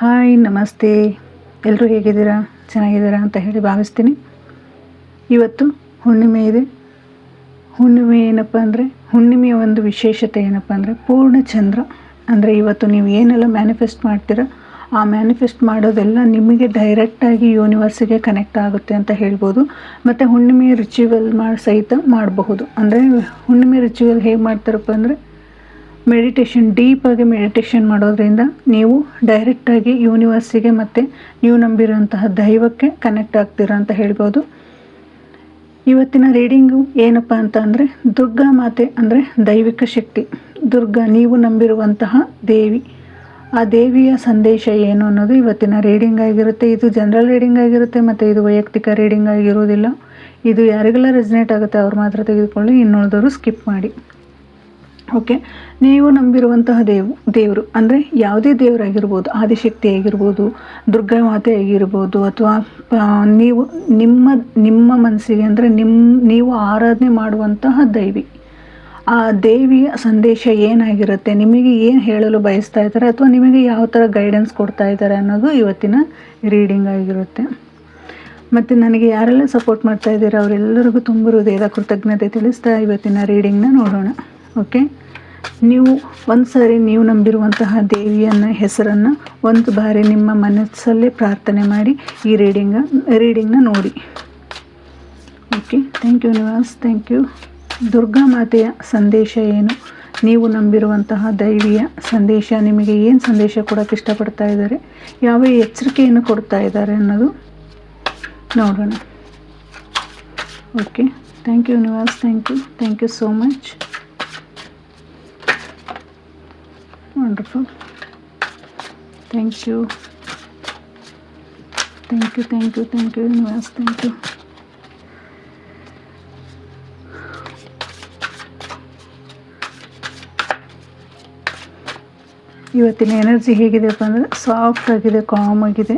Hi, ನಮಸ್ತೆ. ಎಲ್ಲರೂ ಹೇಗಿದ್ದೀರಾ? ಚೆನ್ನಾಗಿದ್ದೀರಾ ಅಂತ ಹೇಳಿ ಭಾವಿಸ್ತೀನಿ. ಇವತ್ತು ಹುಣ್ಣಿಮೆ ಇದೆ. ಹುಣ್ಣಿಮೆ ಏನಪ್ಪ ಅಂದರೆ, ಹುಣ್ಣಿಮೆಯ ಒಂದು ವಿಶೇಷತೆ ಏನಪ್ಪ ಅಂದರೆ ಪೂರ್ಣಚಂದ್ರ. ಅಂದರೆ ಇವತ್ತು ನೀವು ಏನೆಲ್ಲ ಮ್ಯಾನಿಫೆಸ್ಟ್ ಮಾಡ್ತೀರಾ, ಆ ಮ್ಯಾನಿಫೆಸ್ಟ್ ಮಾಡೋದೆಲ್ಲ ನಿಮಗೆ ಡೈರೆಕ್ಟಾಗಿ ಯೂನಿವರ್ಸಿಗೆ ಕನೆಕ್ಟ್ ಆಗುತ್ತೆ ಅಂತ ಹೇಳ್ಬೋದು. ಮತ್ತು ಹುಣ್ಣಿಮೆ ರಿಚುವಲ್ ಸಹಿತ ಮಾಡಬಹುದು. ಅಂದರೆ ಹುಣ್ಣಿಮೆ ರಿಚುವಲ್ ಹೇಗೆ ಮಾಡ್ತಾರಪ್ಪ ಅಂದರೆ, ಮೆಡಿಟೇಷನ್, ಡೀಪಾಗಿ ಮೆಡಿಟೇಷನ್ ಮಾಡೋದ್ರಿಂದ ನೀವು ಡೈರೆಕ್ಟಾಗಿ ಯೂನಿವರ್ಸಿಗೆ ಮತ್ತು ನೀವು ನಂಬಿರೋಂತಹ ದೈವಕ್ಕೆ ಕನೆಕ್ಟ್ ಆಗ್ತೀರಾ ಅಂತ ಹೇಳ್ಬೋದು. ಇವತ್ತಿನ ರೀಡಿಂಗು ಏನಪ್ಪ ಅಂತ ಅಂದರೆ, ದುರ್ಗಾ ಮಾತೆ ಅಂದರೆ ದೈವಿಕ ಶಕ್ತಿ. ದುರ್ಗಾ, ನೀವು ನಂಬಿರುವಂತಹ ದೇವಿ, ಆ ದೇವಿಯ ಸಂದೇಶ ಏನು ಅನ್ನೋದು ಇವತ್ತಿನ ರೀಡಿಂಗ್ ಆಗಿರುತ್ತೆ. ಇದು ಜನರಲ್ ರೀಡಿಂಗ್ ಆಗಿರುತ್ತೆ ಮತ್ತು ಇದು ವೈಯಕ್ತಿಕ ರೀಡಿಂಗ್ ಆಗಿರೋದಿಲ್ಲ. ಇದು ಯಾರಿಗೆಲ್ಲ ರೆಸನೇಟ್ ಆಗುತ್ತೆ ಅವ್ರು ಮಾತ್ರ ತೆಗೆದುಕೊಳ್ಳಿ, ಇನ್ನುಳಿದವರು ಸ್ಕಿಪ್ ಮಾಡಿ. ಓಕೆ, ನೀವು ನಂಬಿರುವಂತಹ ದೇವರು ಅಂದರೆ ಯಾವುದೇ ದೇವರಾಗಿರ್ಬೋದು, ಆದಿಶಕ್ತಿ ಆಗಿರ್ಬೋದು, ದುರ್ಗಾ ಮಾತೆ ಆಗಿರ್ಬೋದು, ಅಥವಾ ನೀವು ನಿಮ್ಮ ಮನಸ್ಸಿಗೆ ಅಂದರೆ ನೀವು ಆರಾಧನೆ ಮಾಡುವಂತಹ ದೈವಿ, ಆ ದೇವಿಯ ಸಂದೇಶ ಏನಾಗಿರುತ್ತೆ, ನಿಮಗೆ ಏನು ಹೇಳಲು ಬಯಸ್ತಾ ಇದ್ದಾರೆ ಅಥವಾ ನಿಮಗೆ ಯಾವ ಥರ ಗೈಡೆನ್ಸ್ ಕೊಡ್ತಾ ಇದ್ದಾರೆ ಅನ್ನೋದು ಇವತ್ತಿನ ರೀಡಿಂಗ್ ಆಗಿರುತ್ತೆ. ಮತ್ತು ನನಗೆ ಯಾರೆಲ್ಲ ಸಪೋರ್ಟ್ ಮಾಡ್ತಾ ಇದ್ದೀರಾ ಅವರೆಲ್ಲರಿಗೂ ತುಂಬ ಹೃದಯದ ಕೃತಜ್ಞತೆ ತಿಳಿಸ್ತಾ ಇವತ್ತಿನ ರೀಡಿಂಗ್ನ ನೋಡೋಣ. ಓಕೆ, ನೀವು ಒಂದು ಸಾರಿ ನೀವು ನಂಬಿರುವಂತಹ ದೇವಿಯನ್ನು ಹೆಸರನ್ನು ಒಂದು ಬಾರಿ ನಿಮ್ಮ ಮನಸ್ಸಲ್ಲೇ ಪ್ರಾರ್ಥನೆ ಮಾಡಿ ಈ ರೀಡಿಂಗ್ನ ನೋಡಿ. Okay, thank you universe, thank you. Durga ಮಾತೆಯ ಸಂದೇಶ ಏನು, ನೀವು ನಂಬಿರುವಂತಹ ದೈವಿಯ ಸಂದೇಶ ನಿಮಗೆ ಏನು ಸಂದೇಶ ಕೊಡೋಕ್ಕೆ ಇಷ್ಟಪಡ್ತಾ ಇದ್ದಾರೆ, ಯಾವ ಎಚ್ಚರಿಕೆಯನ್ನು ಕೊಡ್ತಾ ಇದ್ದಾರೆ ಅನ್ನೋದು ನೋಡೋಣ. Okay, thank you universe, thank you so much. Wonderful. Thank you universe, thank you. ಇವತ್ತಿನ ಎನರ್ಜಿ ಹೇಗಿದೆಪ್ಪ ಅಂದರೆ ಸಾಫ್ಟ್ ಆಗಿದೆ, ಕಾಮ್ ಆಗಿದೆ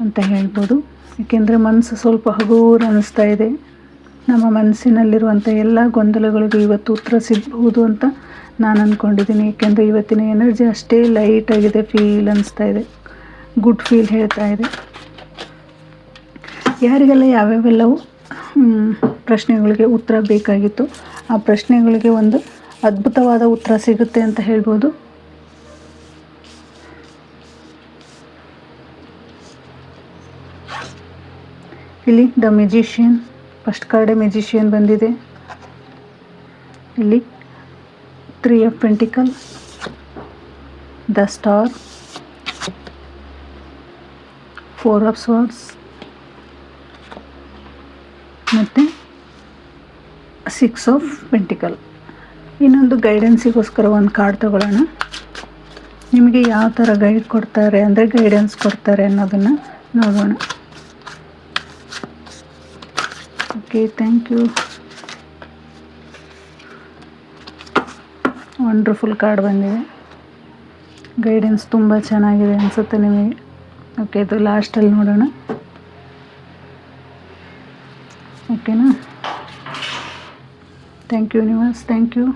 ಅಂತ ಹೇಳ್ಬೋದು. ಏಕೆಂದರೆ ಮನಸ್ಸು ಸ್ವಲ್ಪ ಹಗುರ ಅನ್ನಿಸ್ತಾ ಇದೆ. ನಮ್ಮ ಮನಸ್ಸಿನಲ್ಲಿರುವಂಥ ಎಲ್ಲ ಗೊಂದಲಗಳಿಗೂ ಇವತ್ತು ಉತ್ತರ ಸಿಗಬಹುದು ಅಂತ ನಾನು ಅಂದ್ಕೊಂಡಿದ್ದೀನಿ. ಏಕೆಂದರೆ ಇವತ್ತಿನ ಎನರ್ಜಿ ಅಷ್ಟೇ ಲೈಟ್ ಆಗಿದೆ, ಫೀಲ್ ಅನ್ನಿಸ್ತಾ ಇದೆ, ಗುಡ್ ಫೀಲ್ ಹೇಳ್ತಾ ಇದೆ. ಯಾರಿಗೆಲ್ಲ ಯಾವ್ಯಾವೆಲ್ಲವೂ ಪ್ರಶ್ನೆಗಳಿಗೆ ಉತ್ತರ ಬೇಕಾಗಿತ್ತು, ಆ ಪ್ರಶ್ನೆಗಳಿಗೆ ಒಂದು ಅದ್ಭುತವಾದ ಉತ್ತರ ಸಿಗುತ್ತೆ ಅಂತ ಹೇಳ್ಬೋದು. ಇಲ್ಲಿ ದ ಮ್ಯೂಜಿಷಿಯನ್, ಫಸ್ಟ್ ಕಾರ್ಡೆ ಮ್ಯೂಜಿಷಿಯನ್ ಬಂದಿದೆ. ಇಲ್ಲಿ 3 of Pentacles, the Star, 4 of Swords ಮತ್ತು 6 of Pentacles. ಇನ್ನೊಂದು ಗೈಡೆನ್ಸಿಗೋಸ್ಕರ ಒಂದು ಕಾರ್ಡ್ ತಗೊಳ್ಳೋಣ. ನಿಮಗೆ ಯಾವ ಥರ ಗೈಡ್ ಕೊಡ್ತಾರೆ ಅಂದರೆ ಗೈಡೆನ್ಸ್ ಕೊಡ್ತಾರೆ ಅನ್ನೋದನ್ನು ನೋಡೋಣ. Okay, thank you. Wonderful card ಬಂದಿದೆ. ಗೈಡೆನ್ಸ್ ತುಂಬ ಚೆನ್ನಾಗಿದೆ ಅನಿಸುತ್ತೆ ನಿಮಗೆ. ಓಕೆ, ಇದು ಲಾಸ್ಟಲ್ಲಿ ನೋಡೋಣ. ಓಕೆನಾ? Thank you universe, thank you.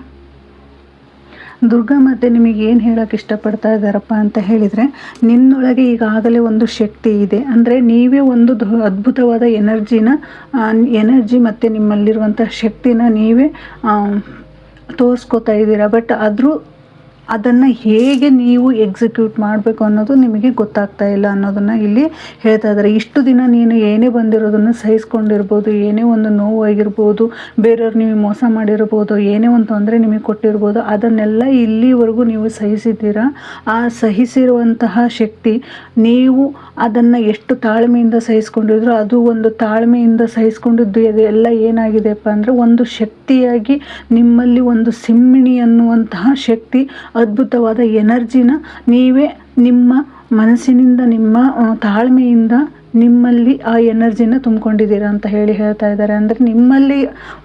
Durga ಮಾತೆ ನಿಮಗೆ ಏನು ಹೇಳೋಕ್ಕೆ ಇಷ್ಟಪಡ್ತಾ ಇದ್ದಾರಪ್ಪ ಅಂತ ಹೇಳಿದರೆ, ನಿನ್ನೊಳಗೆ ಈಗಾಗಲೇ ಒಂದು ಶಕ್ತಿ ಇದೆ. ಅಂದರೆ ನೀವೇ ಒಂದು ಅದ್ಭುತವಾದ ಎನರ್ಜಿ ಮತ್ತು ನಿಮ್ಮಲ್ಲಿರುವಂಥ ಶಕ್ತಿನ ನೀವೇ ತೋರಿಸ್ಕೋತಾ ಇದ್ದೀರಾ. ಬಟ್ ಅದನ್ನು ಹೇಗೆ ನೀವು ಎಕ್ಸಿಕ್ಯೂಟ್ ಮಾಡಬೇಕು ಅನ್ನೋದು ನಿಮಗೆ ಗೊತ್ತಾಗ್ತಾ ಇಲ್ಲ ಅನ್ನೋದನ್ನು ಇಲ್ಲಿ ಹೇಳ್ತಾ ಇದ್ದಾರೆ. ಇಷ್ಟು ದಿನ ನೀನು ಏನೇ ಬಂದಿರೋದನ್ನು ಸಹಿಸ್ಕೊಂಡಿರ್ಬೋದು, ಏನೇ ಒಂದು ನೋವಾಗಿರ್ಬೋದು, ಬೇರೆಯವ್ರು ನೀವು ಮೋಸ ಮಾಡಿರ್ಬೋದು, ಏನೇ ಒಂದು ತೊಂದರೆ ನಿಮಗೆ ಕೊಟ್ಟಿರ್ಬೋದು, ಅದನ್ನೆಲ್ಲ ಇಲ್ಲಿವರೆಗೂ ನೀವು ಸಹಿಸಿದ್ದೀರಾ. ಆ ಸಹಿಸಿರುವಂತಹ ಶಕ್ತಿ, ನೀವು ಅದನ್ನು ಎಷ್ಟು ತಾಳ್ಮೆಯಿಂದ ಸಹಿಸ್ಕೊಂಡಿದ್ರು, ಅದು ಒಂದು ತಾಳ್ಮೆಯಿಂದ ಸಹಿಸ್ಕೊಂಡಿದ್ದು ಎಲ್ಲ ಏನಾಗಿದೆಯಪ್ಪ ಅಂದರೆ ಒಂದು ಶಕ್ತಿಯಾಗಿ ನಿಮ್ಮಲ್ಲಿ ಒಂದು ಸಿಂಹಿಣಿ ಅನ್ನುವಂತಹ ಶಕ್ತಿ, ಅದ್ಭುತವಾದ ಎನರ್ಜಿನ ನೀವೇ ನಿಮ್ಮ ಮನಸ್ಸಿನಿಂದ, ನಿಮ್ಮ ತಾಳ್ಮೆಯಿಂದ ನಿಮ್ಮಲ್ಲಿ ಆ ಎನರ್ಜಿನ ತುಂಬಿಕೊಂಡಿದ್ದೀರಾ ಅಂತ ಹೇಳ್ತಾ ಇದ್ದಾರೆ. ಅಂದರೆ ನಿಮ್ಮಲ್ಲಿ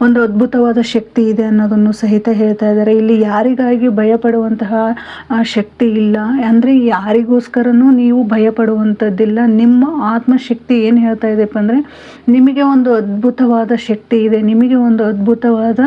ಒಂದು ಅದ್ಭುತವಾದ ಶಕ್ತಿ ಇದೆ ಅನ್ನೋದನ್ನು ಸಹಿತ ಹೇಳ್ತಾ ಇದ್ದಾರೆ. ಇಲ್ಲಿ ಯಾರಿಗಾಗಿ ಭಯಪಡುವಂತಹ ಶಕ್ತಿ ಇಲ್ಲ, ಅಂದರೆ ಯಾರಿಗೋಸ್ಕರನೂ ನೀವು ಭಯಪಡುವಂಥದ್ದಿಲ್ಲ. ನಿಮ್ಮ ಆತ್ಮಶಕ್ತಿ ಏನು ಹೇಳ್ತಾ ಇದೆಪ್ಪ ಅಂದರೆ ನಿಮಗೆ ಒಂದು ಅದ್ಭುತವಾದ ಶಕ್ತಿ ಇದೆ, ನಿಮಗೆ ಒಂದು ಅದ್ಭುತವಾದ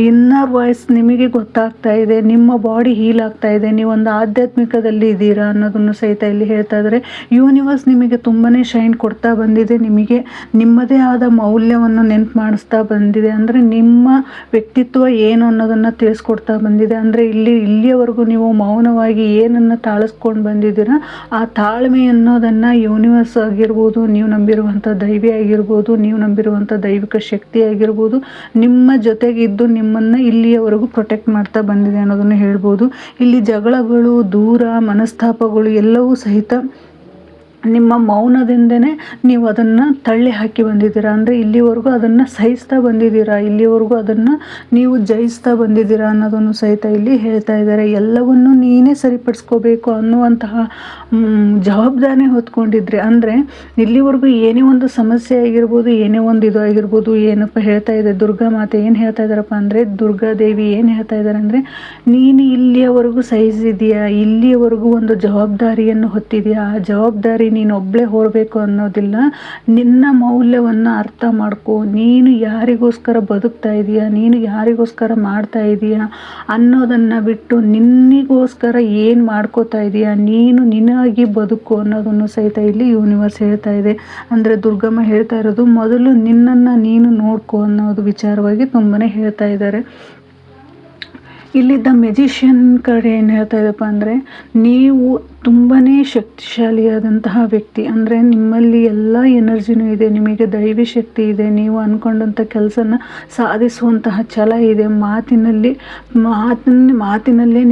ಇನ್ನರ್ ವಾಯ್ಸ್ ನಿಮಗೆ ಗೊತ್ತಾಗ್ತಾ ಇದೆ, ನಿಮ್ಮ ಬಾಡಿ ಹೀಲ್ ಆಗ್ತಾ ಇದೆ, ನೀವೊಂದು ಆಧ್ಯಾತ್ಮಿಕದಲ್ಲಿ ಇದ್ದೀರಾ ಅನ್ನೋದನ್ನು ಸಹಿತ ಇಲ್ಲಿ ಹೇಳ್ತಾ ಇದ್ದಾರೆ. ಯೂನಿವರ್ಸ್ ನಿಮಗೆ ತುಂಬಾ ಶೈನ್ ಕೊಡ್ತಾ ಬಂದಿದೆ, ನಿಮಗೆ ನಿಮ್ಮದೇ ಆದ ಮೌಲ್ಯವನ್ನು ನೆನಪು ಮಾಡಿಸ್ತಾ ಬಂದಿದೆ. ಅಂದರೆ ನಿಮ್ಮ ವ್ಯಕ್ತಿತ್ವ ಏನು ಅನ್ನೋದನ್ನು ತಿಳಿಸ್ಕೊಡ್ತಾ ಬಂದಿದೆ. ಅಂದರೆ ಇಲ್ಲಿಯವರೆಗೂ ನೀವು ಮೌನವಾಗಿ ಏನನ್ನು ತಾಳಿಸ್ಕೊಂಡು ಬಂದಿದ್ದೀರ, ಆ ತಾಳ್ಮೆ ಅನ್ನೋದನ್ನು ಯೂನಿವರ್ಸ್ ಆಗಿರ್ಬೋದು, ನೀವು ನಂಬಿರುವಂಥ ದೈವಿ ಆಗಿರ್ಬೋದು, ನೀವು ನಂಬಿರುವಂಥ ದೈವಿಕ ಶಕ್ತಿ ಆಗಿರ್ಬೋದು, ನಿಮ್ಮ ಜೊತೆಗಿದ್ದು ನಿಮ್ಮನ್ನು ಇಲ್ಲಿಯವರೆಗೂ ಪ್ರೊಟೆಕ್ಟ್ ಮಾಡ್ತಾ ಬಂದಿದೆ ಅನ್ನೋದನ್ನು ಹೇಳ್ಬೋದು. ಇಲ್ಲಿ ಜಗಳಗಳು, ದೂರ, ಮನಸ್ತಾಪಗಳು ಎಲ್ಲವೂ ಸಹಿತ ನಿಮ್ಮ ಮೌನದಿಂದನೇ ನೀವು ಅದನ್ನು ತಳ್ಳಿ ಹಾಕಿ ಬಂದಿದ್ದೀರಾ. ಅಂದರೆ ಇಲ್ಲಿವರೆಗೂ ಅದನ್ನು ಸಹಿಸ್ತಾ ಬಂದಿದ್ದೀರಾ, ಇಲ್ಲಿವರೆಗೂ ಅದನ್ನು ನೀವು ಜಯಿಸ್ತಾ ಬಂದಿದ್ದೀರಾ ಅನ್ನೋದನ್ನು ಸಹಿತ ಇಲ್ಲಿ ಹೇಳ್ತಾ ಇದ್ದಾರೆ. ಎಲ್ಲವನ್ನೂ ನೀನೇ ಸರಿಪಡಿಸ್ಕೋಬೇಕು ಅನ್ನುವಂತಹ ಜವಾಬ್ದಾರಿ ಹೊತ್ಕೊಂಡಿದ್ರೆ, ಅಂದರೆ ಇಲ್ಲಿವರೆಗೂ ಏನೇ ಒಂದು ಸಮಸ್ಯೆ ಆಗಿರ್ಬೋದು, ಏನೇ ಒಂದು ಇದು ಆಗಿರ್ಬೋದು, ಏನಪ್ಪ ಹೇಳ್ತಾ ಇದೆ ದುರ್ಗಾ ಮಾತೆ ಏನು ಹೇಳ್ತಾ ಇದ್ದಾರಪ್ಪ ಅಂದರೆ, ದುರ್ಗಾದೇವಿ ಏನು ಹೇಳ್ತಾ ಇದ್ದಾರೆ ಅಂದರೆ, ನೀನು ಇಲ್ಲಿಯವರೆಗೂ ಸಹಿಸಿದೆಯಾ, ಇಲ್ಲಿಯವರೆಗೂ ಒಂದು ಜವಾಬ್ದಾರಿಯನ್ನು ಹೊತ್ತಿದೆಯಾ, ಆ ಜವಾಬ್ದಾರಿ ನೀನೊಬ್ಬಳೇ ಹೊರಬೇಕು ಅನ್ನೋದಿಲ್ಲ. ನಿನ್ನ ಮೌಲ್ಯವನ್ನು ಅರ್ಥ ಮಾಡ್ಕೋ, ನೀನು ಯಾರಿಗೋಸ್ಕರ ಬದುಕ್ತಾ ಇದೀಯಾ, ನೀನು ಯಾರಿಗೋಸ್ಕರ ಮಾಡ್ತಾ ಇದೀಯಾ ಅನ್ನೋದನ್ನು ಬಿಟ್ಟು ನಿನ್ನಿಗೋಸ್ಕರ ಏನು ಮಾಡ್ಕೋತಾ ಇದೀಯಾ, ನೀನು ನಿನಗಾಗಿ ಬದುಕು ಅನ್ನೋದನ್ನು ಸಹಿತ ಇಲ್ಲಿ ಯೂನಿವರ್ಸ್ ಹೇಳ್ತಾ ಇದೆ. ಅಂದರೆ ದುರ್ಗಮ್ಮ ಹೇಳ್ತಾ ಇರೋದು ಮೊದಲು ನಿನ್ನನ್ನು ನೀನು ನೋಡ್ಕೋ ಅನ್ನೋದು ವಿಚಾರವಾಗಿ ತುಂಬಾ ಹೇಳ್ತಾ ಇದ್ದಾರೆ. ಇಲ್ಲಿದ್ದ ಮೆಜಿಷಿಯನ್ ಕಡೆ ಏನು ಹೇಳ್ತಾ ಇದೆಪ್ಪ ಅಂದರೆ, ನೀವು ತುಂಬಾ ಶಕ್ತಿಶಾಲಿಯಾದಂತಹ ವ್ಯಕ್ತಿ, ಅಂದರೆ ನಿಮ್ಮಲ್ಲಿ ಎಲ್ಲ ಎನರ್ಜಿನೂ ಇದೆ, ನಿಮಗೆ ದೈವಿ ಶಕ್ತಿ ಇದೆ, ನೀವು ಅಂದ್ಕೊಂಡಂಥ ಕೆಲಸನ ಸಾಧಿಸುವಂತಹ ಛಲ ಇದೆ, ಮಾತಿನಲ್ಲೇ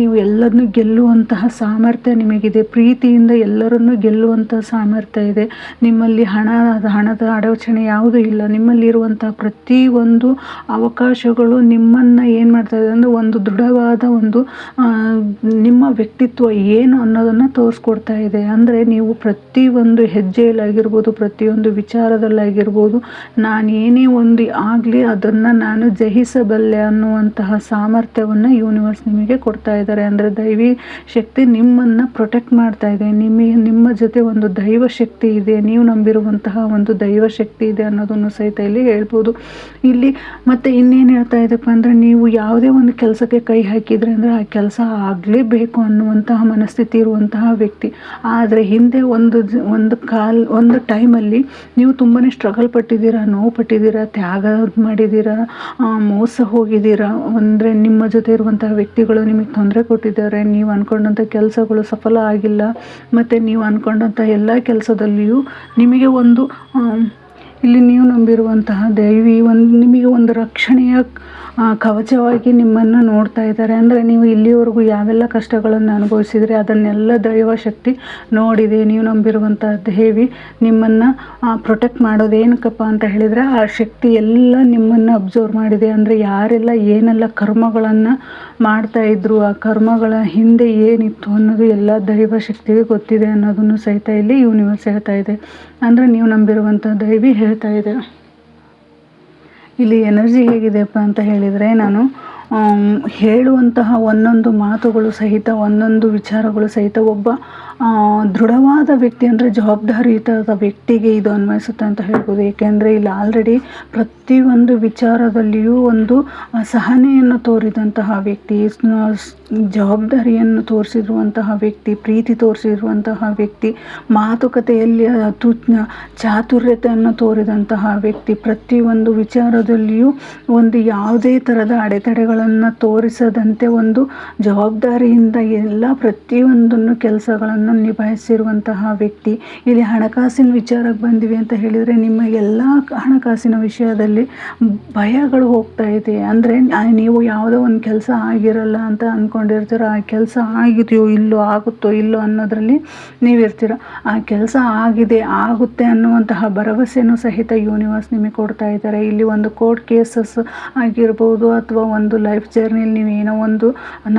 ನೀವು ಎಲ್ಲದನ್ನೂ ಗೆಲ್ಲುವಂತಹ ಸಾಮರ್ಥ್ಯ ನಿಮಗಿದೆ, ಪ್ರೀತಿಯಿಂದ ಎಲ್ಲರನ್ನೂ ಗೆಲ್ಲುವಂತಹ ಸಾಮರ್ಥ್ಯ ಇದೆ, ನಿಮ್ಮಲ್ಲಿ ಹಣದ ಅಡಚಣೆ ಯಾವುದೂ ಇಲ್ಲ, ನಿಮ್ಮಲ್ಲಿರುವಂತಹ ಪ್ರತಿಯೊಂದು ಅವಕಾಶಗಳು ನಿಮ್ಮನ್ನು ಏನು ಮಾಡ್ತಾ ಇದೆ ಅಂದರೆ ಒಂದು ದೃಢವಾದ ಒಂದು ನಿಮ್ಮ ವ್ಯಕ್ತಿತ್ವ ಏನು ಅನ್ನೋದನ್ನು ತೋರಿಸ್ಕೊಡ್ತಾ ಇದೆ. ಅಂದರೆ ನೀವು ಪ್ರತಿಯೊಂದು ಹೆಜ್ಜೆಯಲ್ಲಾಗಿರ್ಬೋದು, ಪ್ರತಿಯೊಂದು ವಿಚಾರದಲ್ಲಾಗಿರ್ಬೋದು, ನಾನು ಏನೇ ಒಂದು ಆಗಲಿ ಅದನ್ನು ನಾನು ಜಯಿಸಬಲ್ಲೆ ಅನ್ನುವಂತಹ ಸಾಮರ್ಥ್ಯವನ್ನು ಯೂನಿವರ್ಸ್ ನಿಮಗೆ ಕೊಡ್ತಾ ಇದ್ದಾರೆ. ಅಂದರೆ ದೈವಿ ಶಕ್ತಿ ನಿಮ್ಮನ್ನು ಪ್ರೊಟೆಕ್ಟ್ ಮಾಡ್ತಾ ಇದೆ, ನಿಮ್ಮ ಜೊತೆ ಒಂದು ದೈವ ಶಕ್ತಿ ಇದೆ, ನೀವು ನಂಬಿರುವಂತಹ ಒಂದು ದೈವ ಶಕ್ತಿ ಇದೆ ಅನ್ನೋದನ್ನು ಸಹಿತ ಇಲ್ಲಿ ಹೇಳ್ಬೋದು. ಇಲ್ಲಿ ಮತ್ತೆ ಇನ್ನೇನು ಹೇಳ್ತಾ ಇದೆಪ್ಪ ಅಂದರೆ, ನೀವು ಯಾವುದೇ ಒಂದು ಕೆಲಸಕ್ಕೆ ಕೈ ಹಾಕಿದರೆ ಅಂದರೆ ಆ ಕೆಲಸ ಆಗಲೇಬೇಕು ಅನ್ನುವಂತಹ ಮನಸ್ಥಿತಿ ಇರುವಂತಹ ವ್ಯಕ್ತಿ. ಆದರೆ ಹಿಂದೆ ಒಂದು ಟೈಮಲ್ಲಿ ನೀವು ತುಂಬಾ ಸ್ಟ್ರಗಲ್ ಪಟ್ಟಿದ್ದೀರಾ, ನೋವು ಪಟ್ಟಿದ್ದೀರಾ, ತ್ಯಾಗ ಮಾಡಿದ್ದೀರಾ, ಮೋಸ ಹೋಗಿದ್ದೀರಾ. ಅಂದರೆ ನಿಮ್ಮ ಜೊತೆ ಇರುವಂತಹ ವ್ಯಕ್ತಿಗಳು ನಿಮಗೆ ತೊಂದರೆ ಕೊಟ್ಟಿದ್ದಾರೆ, ನೀವು ಅಂದ್ಕೊಂಡಂಥ ಕೆಲಸಗಳು ಸಫಲ ಆಗಿಲ್ಲ, ಮತ್ತು ನೀವು ಅಂದ್ಕೊಂಡಂಥ ಎಲ್ಲ ಕೆಲಸದಲ್ಲಿಯೂ ನಿಮಗೆ ಒಂದು ಇಲ್ಲಿ ನೀವು ನಂಬಿರುವಂತಹ ದೈವಿ ನಿಮಗೆ ಒಂದು ರಕ್ಷಣೆಯ ಕವಚವಾಗಿ ನಿಮ್ಮನ್ನು ನೋಡ್ತಾ ಇದ್ದಾರೆ. ಅಂದರೆ ನೀವು ಇಲ್ಲಿವರೆಗೂ ಯಾವೆಲ್ಲ ಕಷ್ಟಗಳನ್ನು ಅನುಭವಿಸಿದರೆ ಅದನ್ನೆಲ್ಲ ದೈವ ಶಕ್ತಿ ನೋಡಿದೆ. ನೀವು ನಂಬಿರುವಂಥ ದೇವಿ ನಿಮ್ಮನ್ನು ಪ್ರೊಟೆಕ್ಟ್ ಮಾಡೋದೇನಕ್ಕಪ್ಪ ಅಂತ ಹೇಳಿದರೆ, ಆ ಶಕ್ತಿ ಎಲ್ಲ ನಿಮ್ಮನ್ನು ಅಬ್ಸರ್ವ್ ಮಾಡಿದೆ. ಅಂದರೆ ಯಾರೆಲ್ಲ ಏನೆಲ್ಲ ಕರ್ಮಗಳನ್ನು ಮಾಡ್ತಾಯಿದ್ರು, ಆ ಕರ್ಮಗಳ ಹಿಂದೆ ಏನಿತ್ತು ಅನ್ನೋದು ಎಲ್ಲ ದೈವ ಶಕ್ತಿಗೆ ಗೊತ್ತಿದೆ ಅನ್ನೋದನ್ನು ಸಹಿತ ಇಲ್ಲಿ ಯೂನಿವರ್ಸ್ ಹೇಳ್ತಾ ಇದೆ. ಅಂದರೆ ನೀವು ನಂಬಿರುವಂಥ ದೈವಿ ಹೇಳ್ತಾ ಇದೆ. ಇಲ್ಲಿ ಎನರ್ಜಿ ಹೇಗಿದೆಯಪ್ಪ ಅಂತ ಹೇಳಿದರೆ, ನಾನು ಹೇಳುವಂತಹ ಒಂದೊಂದು ಮಾತುಗಳು ಸಹಿತ, ಒಂದೊಂದು ವಿಚಾರಗಳು ಸಹಿತ ಒಬ್ಬ ದೃಢವಾದ ವ್ಯಕ್ತಿ, ಅಂದರೆ ಜವಾಬ್ದಾರಿಯುತ ವ್ಯಕ್ತಿಗೆ ಇದು ಅನ್ವಯಿಸುತ್ತೆ ಅಂತ ಹೇಳ್ಬೋದು. ಏಕೆಂದರೆ ಇಲ್ಲಿ ಆಲ್ರೆಡಿ ಪ್ರತಿಯೊಂದು ವಿಚಾರದಲ್ಲಿಯೂ ಒಂದು ಸಹನೆಯನ್ನು ತೋರಿದಂತಹ ವ್ಯಕ್ತಿ, ಜವಾಬ್ದಾರಿಯನ್ನು ತೋರಿಸಿರುವಂತಹ ವ್ಯಕ್ತಿ, ಪ್ರೀತಿ ತೋರಿಸಿರುವಂತಹ ವ್ಯಕ್ತಿ, ಮಾತುಕತೆಯಲ್ಲಿ ಚಾತುರ್ಯತೆಯನ್ನು ತೋರಿದಂತಹ ವ್ಯಕ್ತಿ, ಪ್ರತಿಯೊಂದು ವಿಚಾರದಲ್ಲಿಯೂ ಒಂದು ಯಾವುದೇ ಥರದ ಅಡೆತಡೆಗಳನ್ನು ತೋರಿಸದಂತೆ ಒಂದು ಜವಾಬ್ದಾರಿಯಿಂದ ಎಲ್ಲ ಪ್ರತಿಯೊಂದನ್ನು ಕೆಲಸಗಳನ್ನು ನಿಭಾಯಿಸಿರುವಂತಹ ವ್ಯಕ್ತಿ. ಇಲ್ಲಿ ಹಣಕಾಸಿನ ವಿಚಾರಕ್ಕೆ ಬಂದಿವೆ ಅಂತ ಹೇಳಿದರೆ, ನಿಮ್ಮ ಎಲ್ಲ ಹಣಕಾಸಿನ ವಿಷಯದಲ್ಲಿ ಭಯಗಳು ಹೋಗ್ತಾ ಇದೆ. ಅಂದರೆ ನೀವು ಯಾವುದೋ ಒಂದು ಕೆಲಸ ಆಗಿರಲ್ಲ ಅಂತ ಅಂದ್ಕೊಂಡಿರ್ತೀರ, ಆ ಕೆಲಸ ಆಗಿದೆಯೋ ಇಲ್ಲೋ, ಆಗುತ್ತೋ ಇಲ್ಲೋ ಅನ್ನೋದರಲ್ಲಿ ನೀವಿರ್ತೀರ. ಆ ಕೆಲಸ ಆಗುತ್ತೆ ಅನ್ನುವಂತಹ ಭರವಸೆನೂ ಸಹಿತ ಯೂನಿವರ್ಸ್ ನಿಮಗೆ ಕೊಡ್ತಾ ಇದ್ದಾರೆ. ಇಲ್ಲಿ ಒಂದು ಕೋರ್ಟ್ ಕೇಸಸ್ ಆಗಿರ್ಬೋದು, ಅಥವಾ ಒಂದು ಲೈಫ್ ಜರ್ನಿಯಲ್ಲಿ ನೀವೇನೋ ಒಂದು